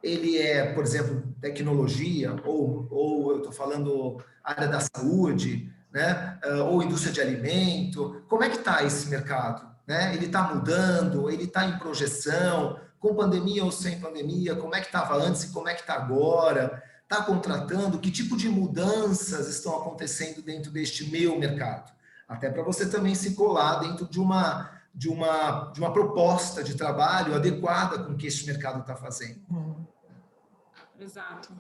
ele é, por exemplo, tecnologia, ou eu estou falando área da saúde, né? Ou indústria de alimento, como é que está esse mercado? Né? Ele está mudando, ele está em projeção, com pandemia ou sem pandemia, como é que estava antes e como é que está agora? Está contratando, que tipo de mudanças estão acontecendo dentro deste meu mercado. Até para você também se colar dentro de uma proposta de trabalho adequada com o que este mercado está fazendo. Exato.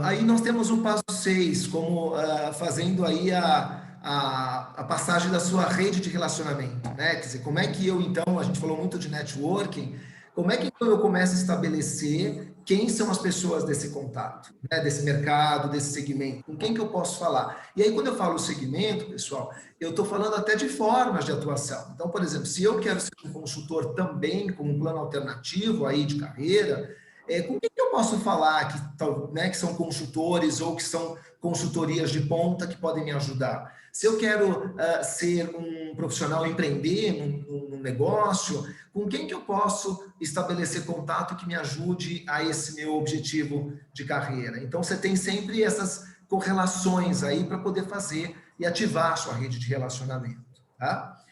Aí nós temos o passo 6, como fazendo aí a passagem da sua rede de relacionamento, né? Quer dizer, como é que eu, então, a gente falou muito de networking, como é que então, eu começo a estabelecer quem são as pessoas desse contato, né? Desse mercado, desse segmento, com quem que eu posso falar? E aí, quando eu falo segmento, pessoal, eu estou falando até de formas de atuação. Então, por exemplo, se eu quero ser um consultor também com um plano alternativo aí de carreira, Com quem que eu posso falar que são consultores ou que são consultorias de ponta que podem me ajudar? Se eu quero ser um profissional, empreender num negócio, com quem que eu posso estabelecer contato que me ajude a esse meu objetivo de carreira? Então, você tem sempre essas correlações aí para poder fazer e ativar a sua rede de relacionamento, tá?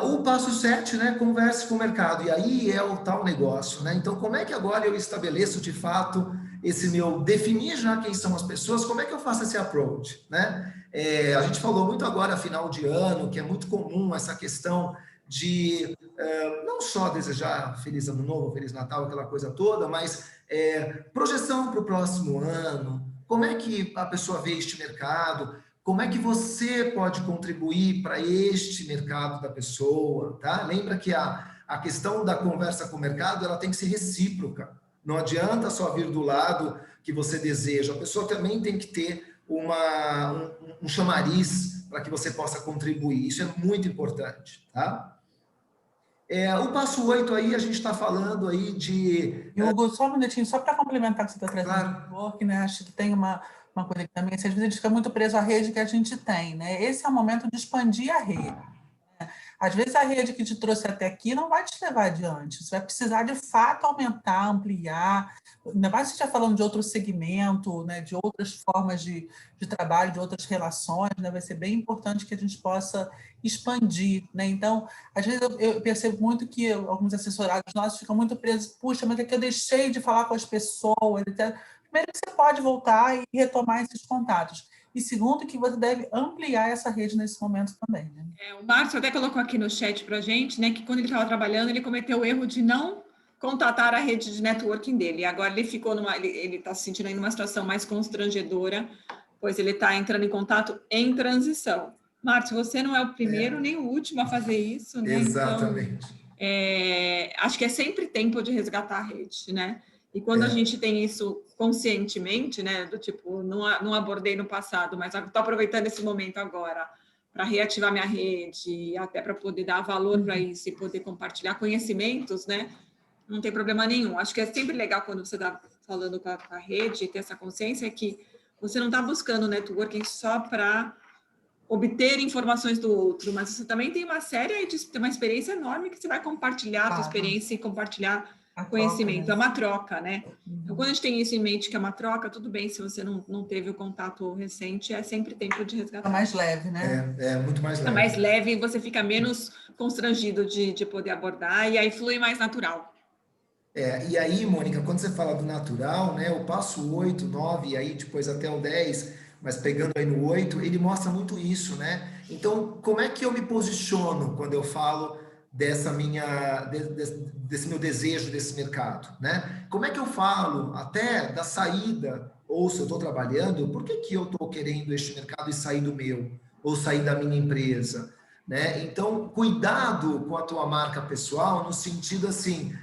O passo 7, né? Converse com o mercado. E aí é o tal negócio, né? Então, como é que agora eu estabeleço de fato esse meu... Definir já quem são as pessoas, como é que eu faço esse approach, né? A gente falou muito agora, final de ano, que é muito comum essa questão de não só desejar Feliz Ano Novo, Feliz Natal, aquela coisa toda, mas projeção para o próximo ano. Como é que a pessoa vê este mercado? Como é que você pode contribuir para este mercado da pessoa, tá? Lembra que a questão da conversa com o mercado, ela tem que ser recíproca. Não adianta só vir do lado que você deseja. A pessoa também tem que ter um chamariz para que você possa contribuir. Isso é muito importante, tá? O passo 8 aí, a gente está falando aí de... Hugo, só um minutinho, só para complementar o que você está trazendo Claro. do network, né? Acho que tem uma coisa que também, às vezes a gente fica muito preso à rede que a gente tem, né? Esse é o momento de expandir a rede. Às vezes a rede que te trouxe até aqui não vai te levar adiante, você vai precisar de fato aumentar, ampliar, ainda mais se você estiver falando de outro segmento, né, de outras formas de trabalho, de outras relações, né, vai ser bem importante que a gente possa expandir, né? Então, às vezes eu percebo muito que alguns assessorados nossos ficam muito presos, puxa, mas é que eu deixei de falar com as pessoas, etc. Primeiro que você pode voltar e retomar esses contatos. E segundo, que você deve ampliar essa rede nesse momento também, né? O Márcio até colocou aqui no chat para a gente, né, que quando ele estava trabalhando, ele cometeu o erro de não contatar a rede de networking dele. Agora ele ficou ele está se sentindo aí numa situação mais constrangedora, pois ele está entrando em contato em transição. Márcio, você não é o primeiro nem o último a fazer isso, né? Exatamente. Então, acho que é sempre tempo de resgatar a rede, né? E quando a gente tem isso conscientemente, né, do tipo, não abordei no passado, mas estou aproveitando esse momento agora para reativar minha rede, até para poder dar valor para isso e poder compartilhar conhecimentos, né? Não tem problema nenhum. Acho que é sempre legal quando você está falando com a rede, ter essa consciência que você não está buscando networking só para obter informações do outro, mas você também tem uma uma experiência enorme que você vai compartilhar a sua experiência e compartilhar conhecimento. Troca, né? É uma troca, né? Então, quando a gente tem isso em mente, que é uma troca, tudo bem, se você não teve o contato recente, é sempre tempo de resgatar. É mais leve, né? É muito mais leve. É mais leve e você fica menos constrangido de poder abordar, e aí flui mais natural. E aí, Mônica, quando você fala do natural, né, o passo 8, 9, e aí depois até o 10, mas pegando aí no 8, ele mostra muito isso, né? Então, como é que eu me posiciono quando eu falo desse meu desejo desse mercado, né? Como é que eu falo até da saída, ou se eu estou trabalhando, por que eu estou querendo este mercado e sair do meu, ou sair da minha empresa, né? Então, cuidado com a tua marca pessoal, no sentido assim...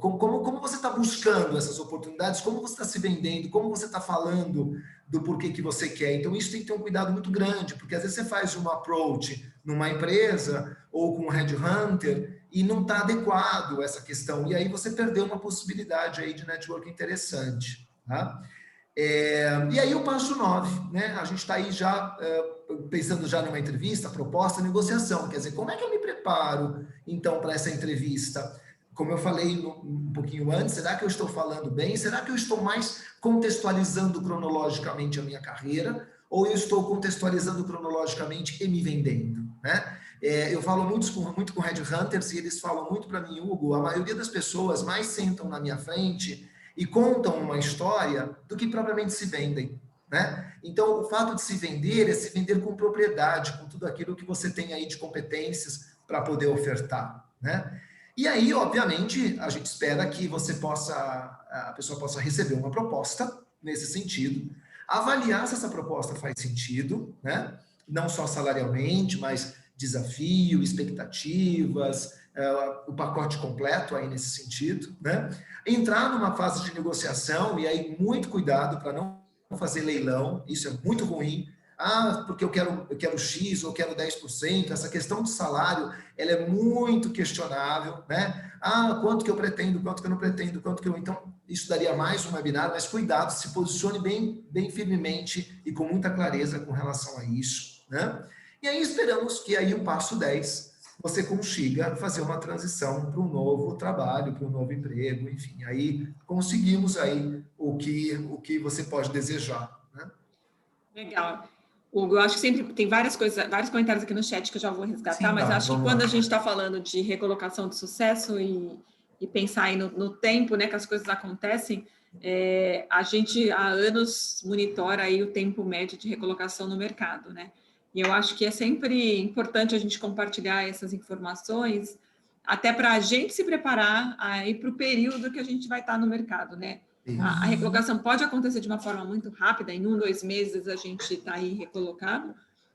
como você está buscando essas oportunidades, como você está se vendendo, como você está falando do porquê que você quer. Então, isso tem que ter um cuidado muito grande, porque às vezes você faz um approach numa empresa ou com um headhunter e não está adequado essa questão. E aí você perdeu uma possibilidade aí de network interessante. Tá? E aí o passo 9, né? A gente está aí já pensando já numa entrevista, proposta, negociação. Quer dizer, como é que eu me preparo, então, para essa entrevista? Como eu falei um pouquinho antes, será que eu estou falando bem? Será que eu estou mais contextualizando cronologicamente a minha carreira? Ou eu estou contextualizando cronologicamente e me vendendo, né? Eu falo muito com headhunters e eles falam muito para mim, Hugo, a maioria das pessoas mais sentam na minha frente e contam uma história do que propriamente se vendem, né? Então, o fato de se vender é se vender com propriedade, com tudo aquilo que você tem aí de competências para poder ofertar, né? E aí, obviamente, a gente espera que a pessoa possa receber uma proposta nesse sentido, avaliar se essa proposta faz sentido, né? Não só salarialmente, mas desafio, expectativas, o pacote completo aí nesse sentido, né? Entrar numa fase de negociação, e aí muito cuidado para não fazer leilão, isso é muito ruim. Porque eu quero X ou eu quero 10%. Essa questão do salário, ela é muito questionável, né? Quanto que eu pretendo, quanto que eu não pretendo, quanto que eu... Então, isso daria mais um webinar, mas cuidado, se posicione bem firmemente e com muita clareza com relação a isso, né? E aí esperamos que aí o passo 10 você consiga fazer uma transição para um novo trabalho, para um novo emprego, enfim, aí conseguimos aí o que você pode desejar, né? Legal. Hugo, eu acho que sempre tem vários comentários aqui no chat que eu já vou resgatar, Sim, mas tá, acho que quando a gente está falando de recolocação de sucesso e pensar aí no tempo, né, que as coisas acontecem, a gente há anos monitora aí o tempo médio de recolocação no mercado, né? E eu acho que é sempre importante a gente compartilhar essas informações, até para a gente se preparar aí para o período que a gente vai estar no mercado, né? A recolocação pode acontecer de uma forma muito rápida, em 1, 2 meses a gente está aí recolocado,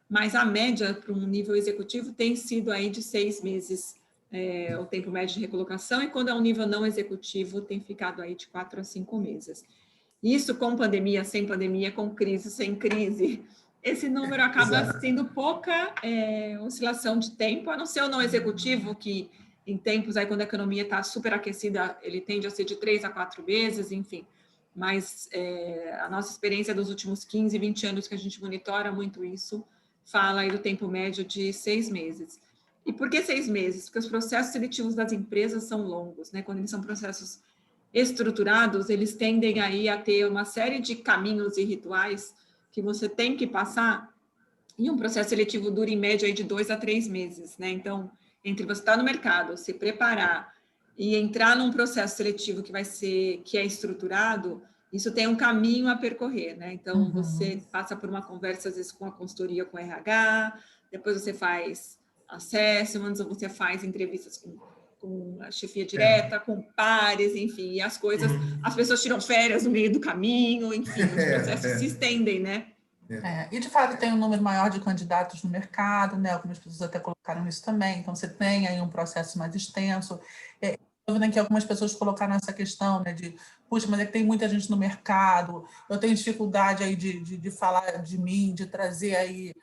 mas a média para um nível executivo tem sido aí de 6 meses o tempo médio de recolocação, e quando é um nível não executivo tem ficado aí de 4 a 5 meses. Isso com pandemia, sem pandemia, com crise, sem crise. Esse número acaba sendo pouca oscilação de tempo, a não ser o não executivo, que em tempos aí quando a economia está superaquecida, ele tende a ser de 3 a 4 meses, enfim. Mas a nossa experiência dos últimos 15, 20 anos que a gente monitora muito isso, fala aí do tempo médio de 6 meses. E por que 6 meses? Porque os processos seletivos das empresas são longos, né? Quando eles são processos estruturados, eles tendem aí a ter uma série de caminhos e rituais que você tem que passar, e um processo seletivo dura em média aí de 2 a 3 meses, né? Então, entre você estar no mercado, se preparar e entrar num processo seletivo que é estruturado, isso tem um caminho a percorrer, né? Então, você passa por uma conversa, às vezes, com a consultoria, com a RH, depois você faz assessments, ou você faz entrevistas com a chefia direta, com pares, enfim, e as pessoas tiram férias no meio do caminho, enfim, os processos se estendem, né? E de fato tem um número maior de candidatos no mercado, né? Algumas pessoas até colocaram isso também, então você tem aí um processo mais extenso. Estou vendo que algumas pessoas colocaram essa questão, né, de, puxa, mas é que tem muita gente no mercado, eu tenho dificuldade aí de falar de mim, de trazer aí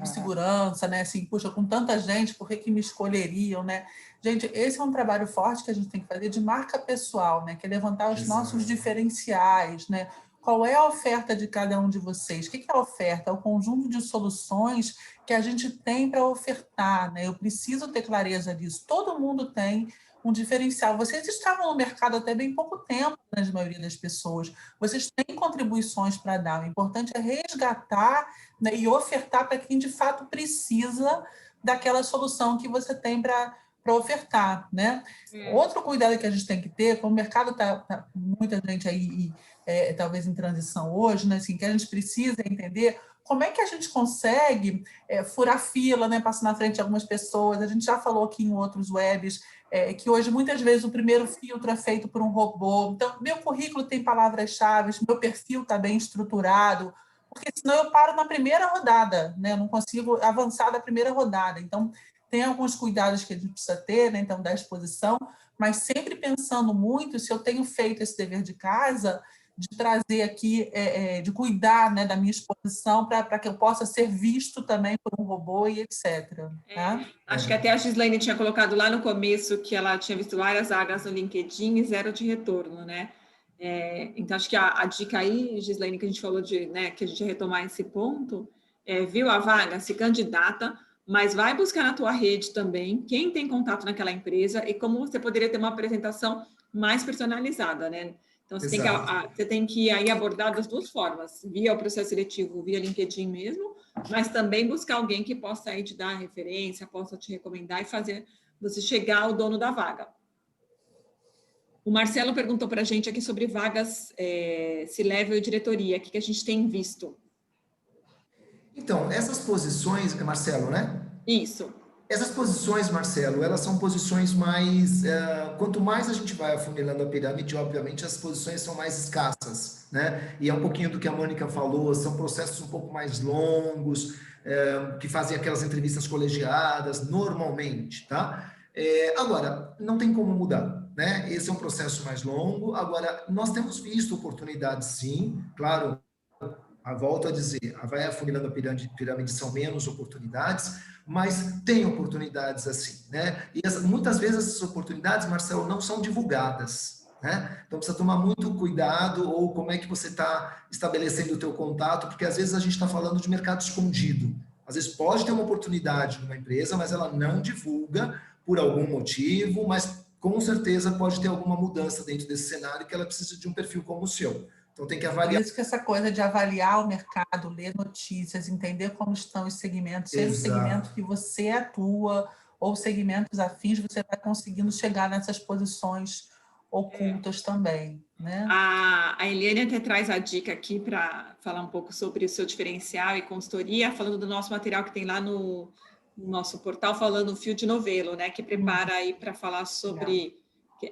segurança, né? Assim, puxa, com tanta gente, por que me escolheriam, né? Gente, esse é um trabalho forte que a gente tem que fazer de marca pessoal, né? Que é levantar os nossos diferenciais, né? Qual é a oferta de cada um de vocês? O que é a oferta? É o conjunto de soluções que a gente tem para ofertar, né? Eu preciso ter clareza disso. Todo mundo tem um diferencial. Vocês estavam no mercado até bem pouco tempo, na maioria das pessoas. Vocês têm contribuições para dar. O importante é resgatar, né, e ofertar para quem de fato precisa daquela solução que você tem para ofertar, né? Outro cuidado que a gente tem que ter, como o mercado está muita gente aí talvez em transição hoje, né, assim, que a gente precisa entender como é que a gente consegue furar fila, né, passar na frente de algumas pessoas. A gente já falou aqui em outros webs que hoje muitas vezes o primeiro filtro é feito por um robô. Então, meu currículo tem palavras-chave, meu perfil está bem estruturado, porque senão eu paro na primeira rodada, né? Eu não consigo avançar da primeira rodada. Então, tem alguns cuidados que a gente precisa ter, né? Então, da exposição, mas sempre pensando muito se eu tenho feito esse dever de casa, de trazer aqui, de cuidar, né, da minha exposição para que eu possa ser visto também por um robô e etc. Tá? Acho que até a Gislaine tinha colocado lá no começo que ela tinha visto várias vagas no LinkedIn e 0 de retorno, né? Então, acho que a dica aí, Gislaine, que a gente falou né, que a gente ia retomar esse ponto, viu a vaga, se candidata, mas vai buscar na tua rede também quem tem contato naquela empresa e como você poderia ter uma apresentação mais personalizada, né? Então, você tem que aí abordar das duas formas, via o processo seletivo, via LinkedIn mesmo, mas também buscar alguém que possa aí te dar referência, possa te recomendar e fazer você chegar ao dono da vaga. O Marcelo perguntou para a gente aqui sobre vagas C-level e diretoria, o que a gente tem visto? Então, essas posições, Marcelo, né? Isso. Essas posições, Marcelo, elas são posições mais... quanto mais a gente vai afunilando a pirâmide, obviamente, as posições são mais escassas, né? E é um pouquinho do que a Mônica falou, são processos um pouco mais longos, que fazem aquelas entrevistas colegiadas, normalmente, tá? Agora, não tem como mudar, né? Esse é um processo mais longo. Agora, nós temos visto oportunidades, sim, claro, Volto a dizer, vai afunilando a pirâmide são menos oportunidades, mas tem oportunidades assim, né? E muitas vezes essas oportunidades, Marcelo, não são divulgadas, né? Então precisa tomar muito cuidado, ou como é que você está estabelecendo o teu contato, porque às vezes a gente está falando de mercado escondido. Às vezes pode ter uma oportunidade numa empresa, mas ela não divulga por algum motivo, mas com certeza pode ter alguma mudança dentro desse cenário que ela precisa de um perfil como o seu. Então tem que Por avaliar. isso que essa coisa de avaliar o mercado, ler notícias, entender como estão os segmentos, seja o segmento que você atua ou segmentos afins, você vai conseguindo chegar nessas posições ocultas também, né? A Eliane até traz a dica aqui para falar um pouco sobre o seu diferencial e consultoria, falando do nosso material que tem lá no nosso portal, falando o fio de novelo, né? Que prepara aí para falar sobre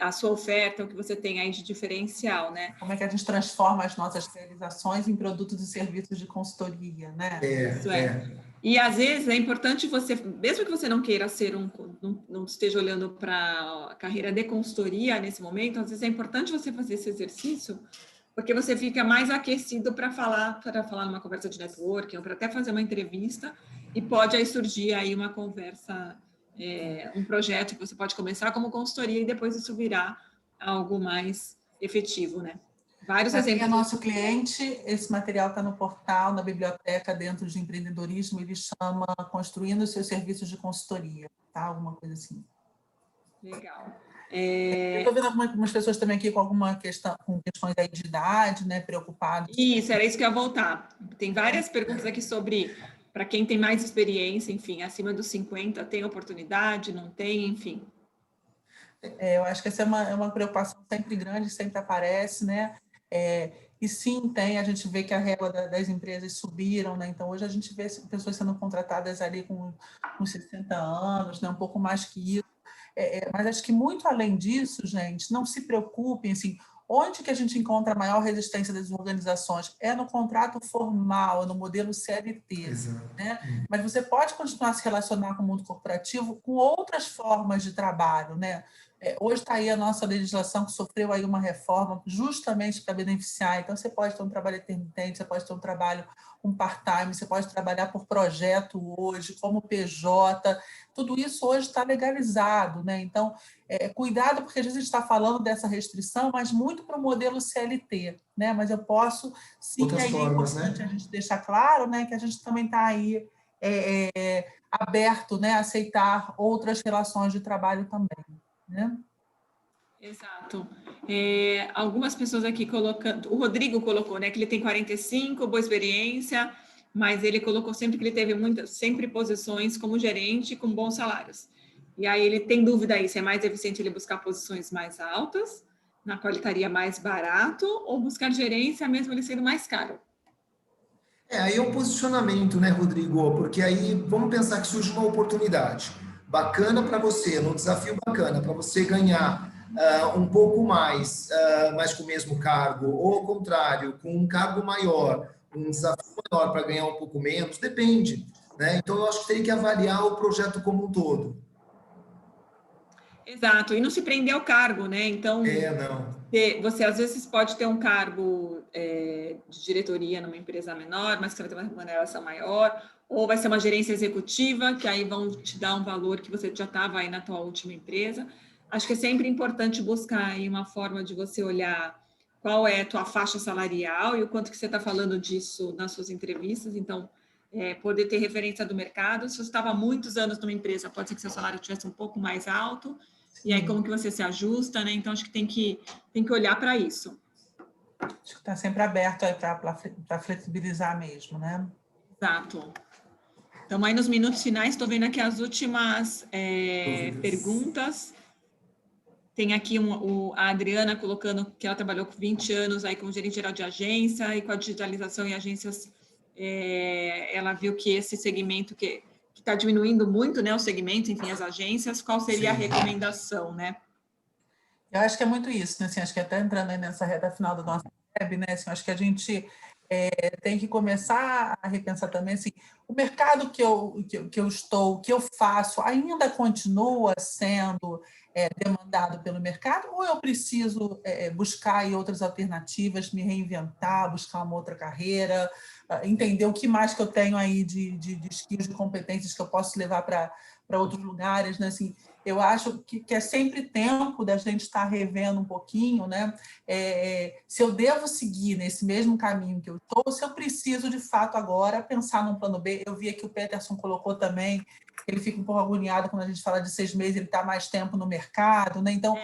a sua oferta, o que você tem aí de diferencial, né? Como é que a gente transforma as nossas realizações em produtos e serviços de consultoria, né? Isso é. E às vezes é importante você, mesmo que você não queira ser não esteja olhando para a carreira de consultoria nesse momento, às vezes é importante você fazer esse exercício, porque você fica mais aquecido para falar numa conversa de networking, ou para até fazer uma entrevista, e pode aí surgir aí uma conversa, um projeto que você pode começar como consultoria e depois isso virar algo mais efetivo, né? Vários Para quem exemplos. é nosso cliente, esse material está no portal, na biblioteca, dentro de empreendedorismo, ele chama Construindo os seus serviços de consultoria, tá? Alguma coisa assim. Legal. Eu estou vendo algumas pessoas também aqui com alguma questão, com questões aí de idade, né? Preocupados. Isso, era isso que eu ia voltar. Tem várias perguntas aqui sobre, para quem tem mais experiência, enfim, acima dos 50, tem oportunidade, não tem, enfim. Eu acho que essa é uma preocupação sempre grande, sempre aparece, né? E sim, a gente vê que a régua das empresas subiram, né? Então, hoje a gente vê pessoas sendo contratadas ali com 60 anos, né? Um pouco mais que isso. Mas acho que muito além disso, gente, não se preocupem, assim, onde que a gente encontra a maior resistência das organizações? É no contrato formal, no modelo CLT. Exato. Né? Mas você pode continuar a se relacionar com o mundo corporativo com outras formas de trabalho, né? Hoje está aí a nossa legislação que sofreu aí uma reforma justamente para beneficiar. Então, você pode ter um trabalho intermitente, você pode ter um part-time, você pode trabalhar por projeto hoje, como PJ. Tudo isso hoje está legalizado, né? Então, cuidado, porque às vezes a gente está falando dessa restrição, mas muito para o modelo CLT, né? Mas eu posso, sim, Outras aí formas, é importante, né? a gente deixar claro, né, que a gente também está aí aberto, né, a aceitar outras relações de trabalho também, né? Exato. Algumas pessoas aqui colocando, o Rodrigo colocou, né, que ele tem 45, boa experiência, mas ele colocou sempre que ele teve sempre posições como gerente com bons salários. E aí ele tem dúvida aí se é mais eficiente ele buscar posições mais altas, na qual ele estaria mais barato, ou buscar gerência mesmo ele sendo mais caro. Aí é um posicionamento, né, Rodrigo? Porque aí vamos pensar que surge uma oportunidade bacana para você, um desafio bacana para você ganhar um pouco mais, mas com o mesmo cargo, ou ao contrário, com um cargo maior, um desafio maior para ganhar um pouco menos, depende, né? Então eu acho que tem que avaliar o projeto como um todo. Exato, e não se prender ao cargo, né? Então, Não. você às vezes pode ter um cargo de diretoria numa empresa menor, mas que você vai ter uma remuneração maior, ou vai ser uma gerência executiva, que aí vão te dar um valor que você já estava aí na tua última empresa. Acho que é sempre importante buscar aí uma forma de você olhar qual é a tua faixa salarial e o quanto que você está falando disso nas suas entrevistas. Então, poder ter referência do mercado. Se você estava há muitos anos numa empresa, pode ser que seu salário tivesse um pouco mais alto. E aí, como que você se ajusta, né? Então, acho que tem que olhar para isso. Acho que está sempre aberto aí para flexibilizar mesmo, né? Exato. Então, aí nos minutos finais, estou vendo aqui as últimas perguntas. Tem aqui a Adriana colocando que ela trabalhou com 20 anos aí como gerente geral de agência e com a digitalização em agências, ela viu que esse segmento que está diminuindo muito, né, o segmento, enfim, as agências, qual seria a recomendação, né? Eu acho que é muito isso, né? Assim, acho que até entrando aí nessa reta final da nossa web, né? Assim, acho que a gente tem que começar a repensar também, assim, o mercado que eu estou, que eu faço, ainda continua sendo demandado pelo mercado, ou eu preciso buscar aí outras alternativas, me reinventar, buscar uma outra carreira, entender o que mais que eu tenho aí de skills, de competências que eu posso levar para outros lugares, né? Assim, eu acho que é sempre tempo da gente estar revendo um pouquinho, né? Se eu devo seguir nesse mesmo caminho que eu estou, se eu preciso, de fato, agora pensar num plano B. Eu vi aqui o Peterson colocou também, ele fica um pouco agoniado quando a gente fala de 6 meses, ele está mais tempo no mercado, né? Então,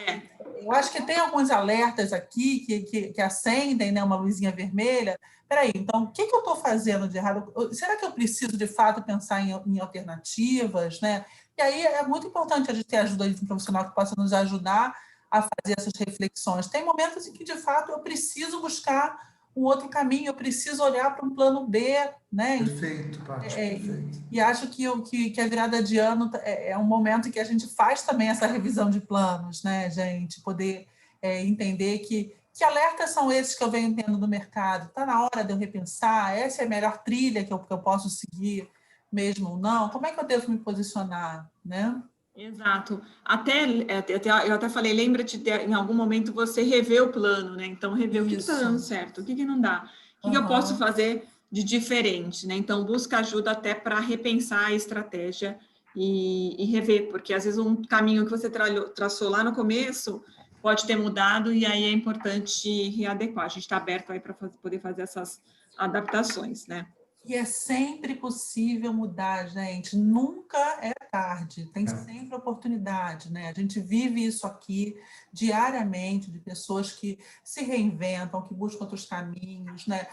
eu acho que tem alguns alertas aqui que acendem, né, uma luzinha vermelha. Espera aí, então, o que eu estou fazendo de errado? Será que eu preciso, de fato, pensar em alternativas, né? E aí é muito importante a gente ter ajuda de um profissional que possa nos ajudar a fazer essas reflexões. Tem momentos em que, de fato, eu preciso buscar um outro caminho, eu preciso olhar para um plano B, né? Perfeito, Paty, perfeito. E acho que a virada de ano é um momento em que a gente faz também essa revisão de planos, né, gente? Poder entender que alertas são esses que eu venho tendo no mercado. Está na hora de eu repensar? Essa é a melhor trilha que eu posso seguir, mesmo ou não? Como é que eu devo me posicionar, né? Exato. Eu até falei, lembra-te de, em algum momento, você rever o plano, né? Então, rever o que está dando certo, o que não dá, o que eu posso fazer de diferente, né? Então, busca ajuda até para repensar a estratégia e rever, porque às vezes um caminho que você traçou lá no começo pode ter mudado e aí é importante readequar. A gente está aberto aí para poder fazer essas adaptações, né? E é sempre possível mudar, gente. Nunca é tarde. Tem sempre oportunidade, né? A gente vive isso aqui diariamente, de pessoas que se reinventam, que buscam outros caminhos, né?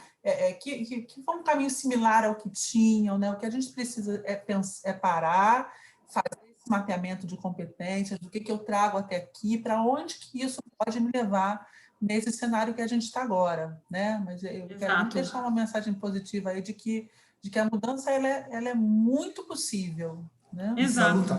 Que vão um caminho similar ao que tinham, né? O que a gente precisa é parar, fazer esse mapeamento de competências, do que eu trago até aqui, para onde que isso pode me levar nesse cenário que a gente está agora, né? Mas eu quero deixar uma mensagem positiva aí de que a mudança ela é muito possível, né? Exato.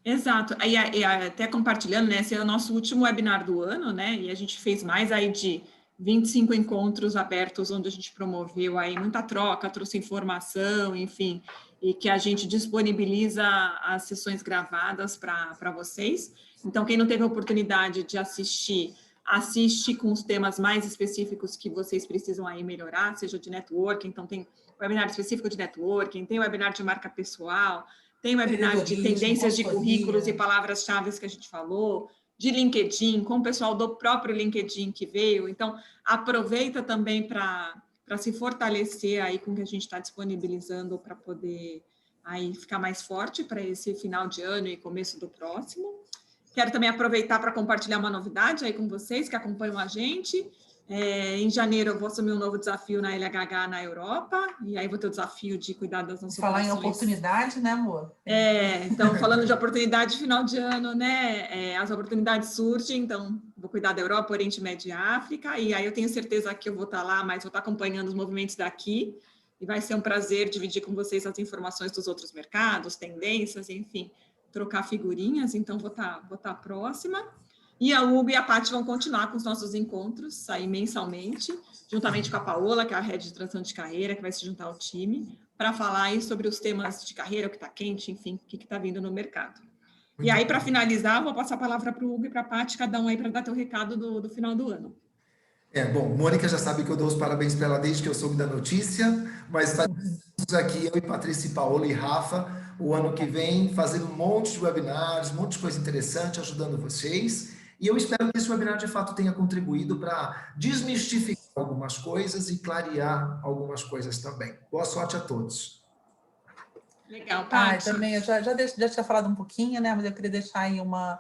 Exato. E até compartilhando, né? Esse é o nosso último webinar do ano, né? E a gente fez mais aí de 25 encontros abertos, onde a gente promoveu aí muita troca, trouxe informação, enfim, e que a gente disponibiliza as sessões gravadas para vocês. Então, quem não teve a oportunidade de assistir, assiste com os temas mais específicos que vocês precisam aí melhorar, seja de networking, então tem webinar específico de networking, tem webinar de marca pessoal, tem webinar de tendências de currículos e palavras-chave que a gente falou, de LinkedIn, com o pessoal do próprio LinkedIn que veio. Então, aproveita também para se fortalecer aí com o que a gente está disponibilizando para poder aí ficar mais forte para esse final de ano e começo do próximo. Quero também aproveitar para compartilhar uma novidade aí com vocês que acompanham a gente. Em janeiro eu vou assumir um novo desafio na LHH na Europa, e aí vou ter o desafio de cuidar das nossas falar operações. Em oportunidade, né, amor? Então, falando de oportunidade final de ano, né, as oportunidades surgem, então vou cuidar da Europa, Oriente Médio e África, e aí eu tenho certeza que eu vou estar lá, mas vou estar acompanhando os movimentos daqui, e vai ser um prazer dividir com vocês as informações dos outros mercados, tendências, enfim, trocar figurinhas, então vou estar próxima. E a Hugo e a Paty vão continuar com os nossos encontros aí mensalmente, juntamente com a Paola, que é a Head de Transição de Carreira, que vai se juntar ao time, para falar aí sobre os temas de carreira, o que está quente, enfim, o que está vindo no mercado. E aí, para finalizar, vou passar a palavra para o Hugo e para a Paty, cada um aí para dar teu recado do final do ano. Bom, Mônica já sabe que eu dou os parabéns para ela desde que eu soube da notícia, mas estaremos aqui, eu e Patrícia, Paola e Rafa, o ano que vem, fazendo um monte de webinars, um monte de coisa interessante, ajudando vocês. E eu espero que esse webinar, de fato, tenha contribuído para desmistificar algumas coisas e clarear algumas coisas também. Boa sorte a todos. Legal, Paty. Também, eu já tinha falado um pouquinho, né? Mas eu queria deixar aí uma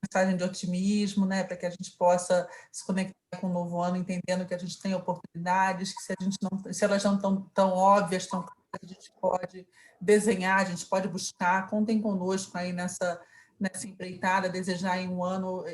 mensagem de otimismo, né? Para que a gente possa se conectar com o novo ano, entendendo que a gente tem oportunidades, que se elas não estão tão óbvias, tão claras, a gente pode desenhar, a gente pode buscar. Contem conosco aí nessa empreitada, desejar aí um ano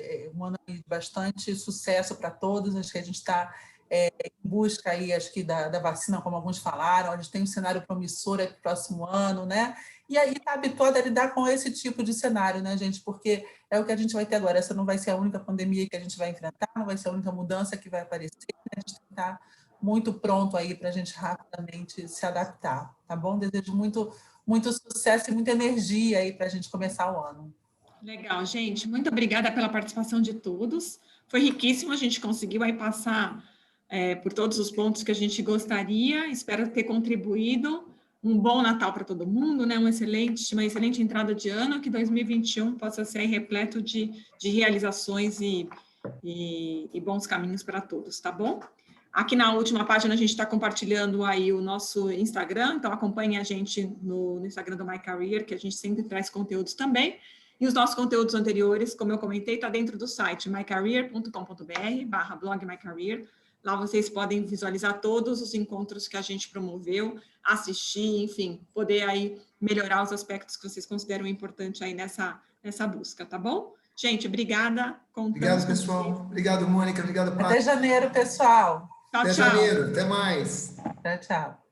de bastante sucesso para todos. Acho que a gente está em busca aí, acho que da vacina, como alguns falaram, a gente tem um cenário promissor para o próximo ano, né? E aí está habituado a lidar com esse tipo de cenário, né, gente? Porque é o que a gente vai ter agora. Essa não vai ser a única pandemia que a gente vai enfrentar, não vai ser a única mudança que vai aparecer. A gente está muito pronto aí para a gente rapidamente se adaptar, tá bom? Desejo muito sucesso e muita energia aí para a gente começar o ano. Legal, gente. Muito obrigada pela participação de todos. Foi riquíssimo, a gente conseguiu aí passar por todos os pontos que a gente gostaria. Espero ter contribuído. Um bom Natal para todo mundo, né? Uma excelente entrada de ano, que 2021 possa ser repleto de realizações e bons caminhos para todos, tá bom? Aqui na última página a gente está compartilhando aí o nosso Instagram, então acompanhe a gente no Instagram do My Career, que a gente sempre traz conteúdos também. E os nossos conteúdos anteriores, como eu comentei, está dentro do site mycareer.com.br/blog mycareer. Lá vocês podem visualizar todos os encontros que a gente promoveu, assistir, enfim, poder aí melhorar os aspectos que vocês consideram importante aí nessa busca, tá bom? Gente, obrigada. Obrigado, pessoal. Obrigado, Mônica. Obrigado, Paty. Até janeiro, pessoal. Tchau, Até tchau. janeiro. Até mais. Tchau, tchau.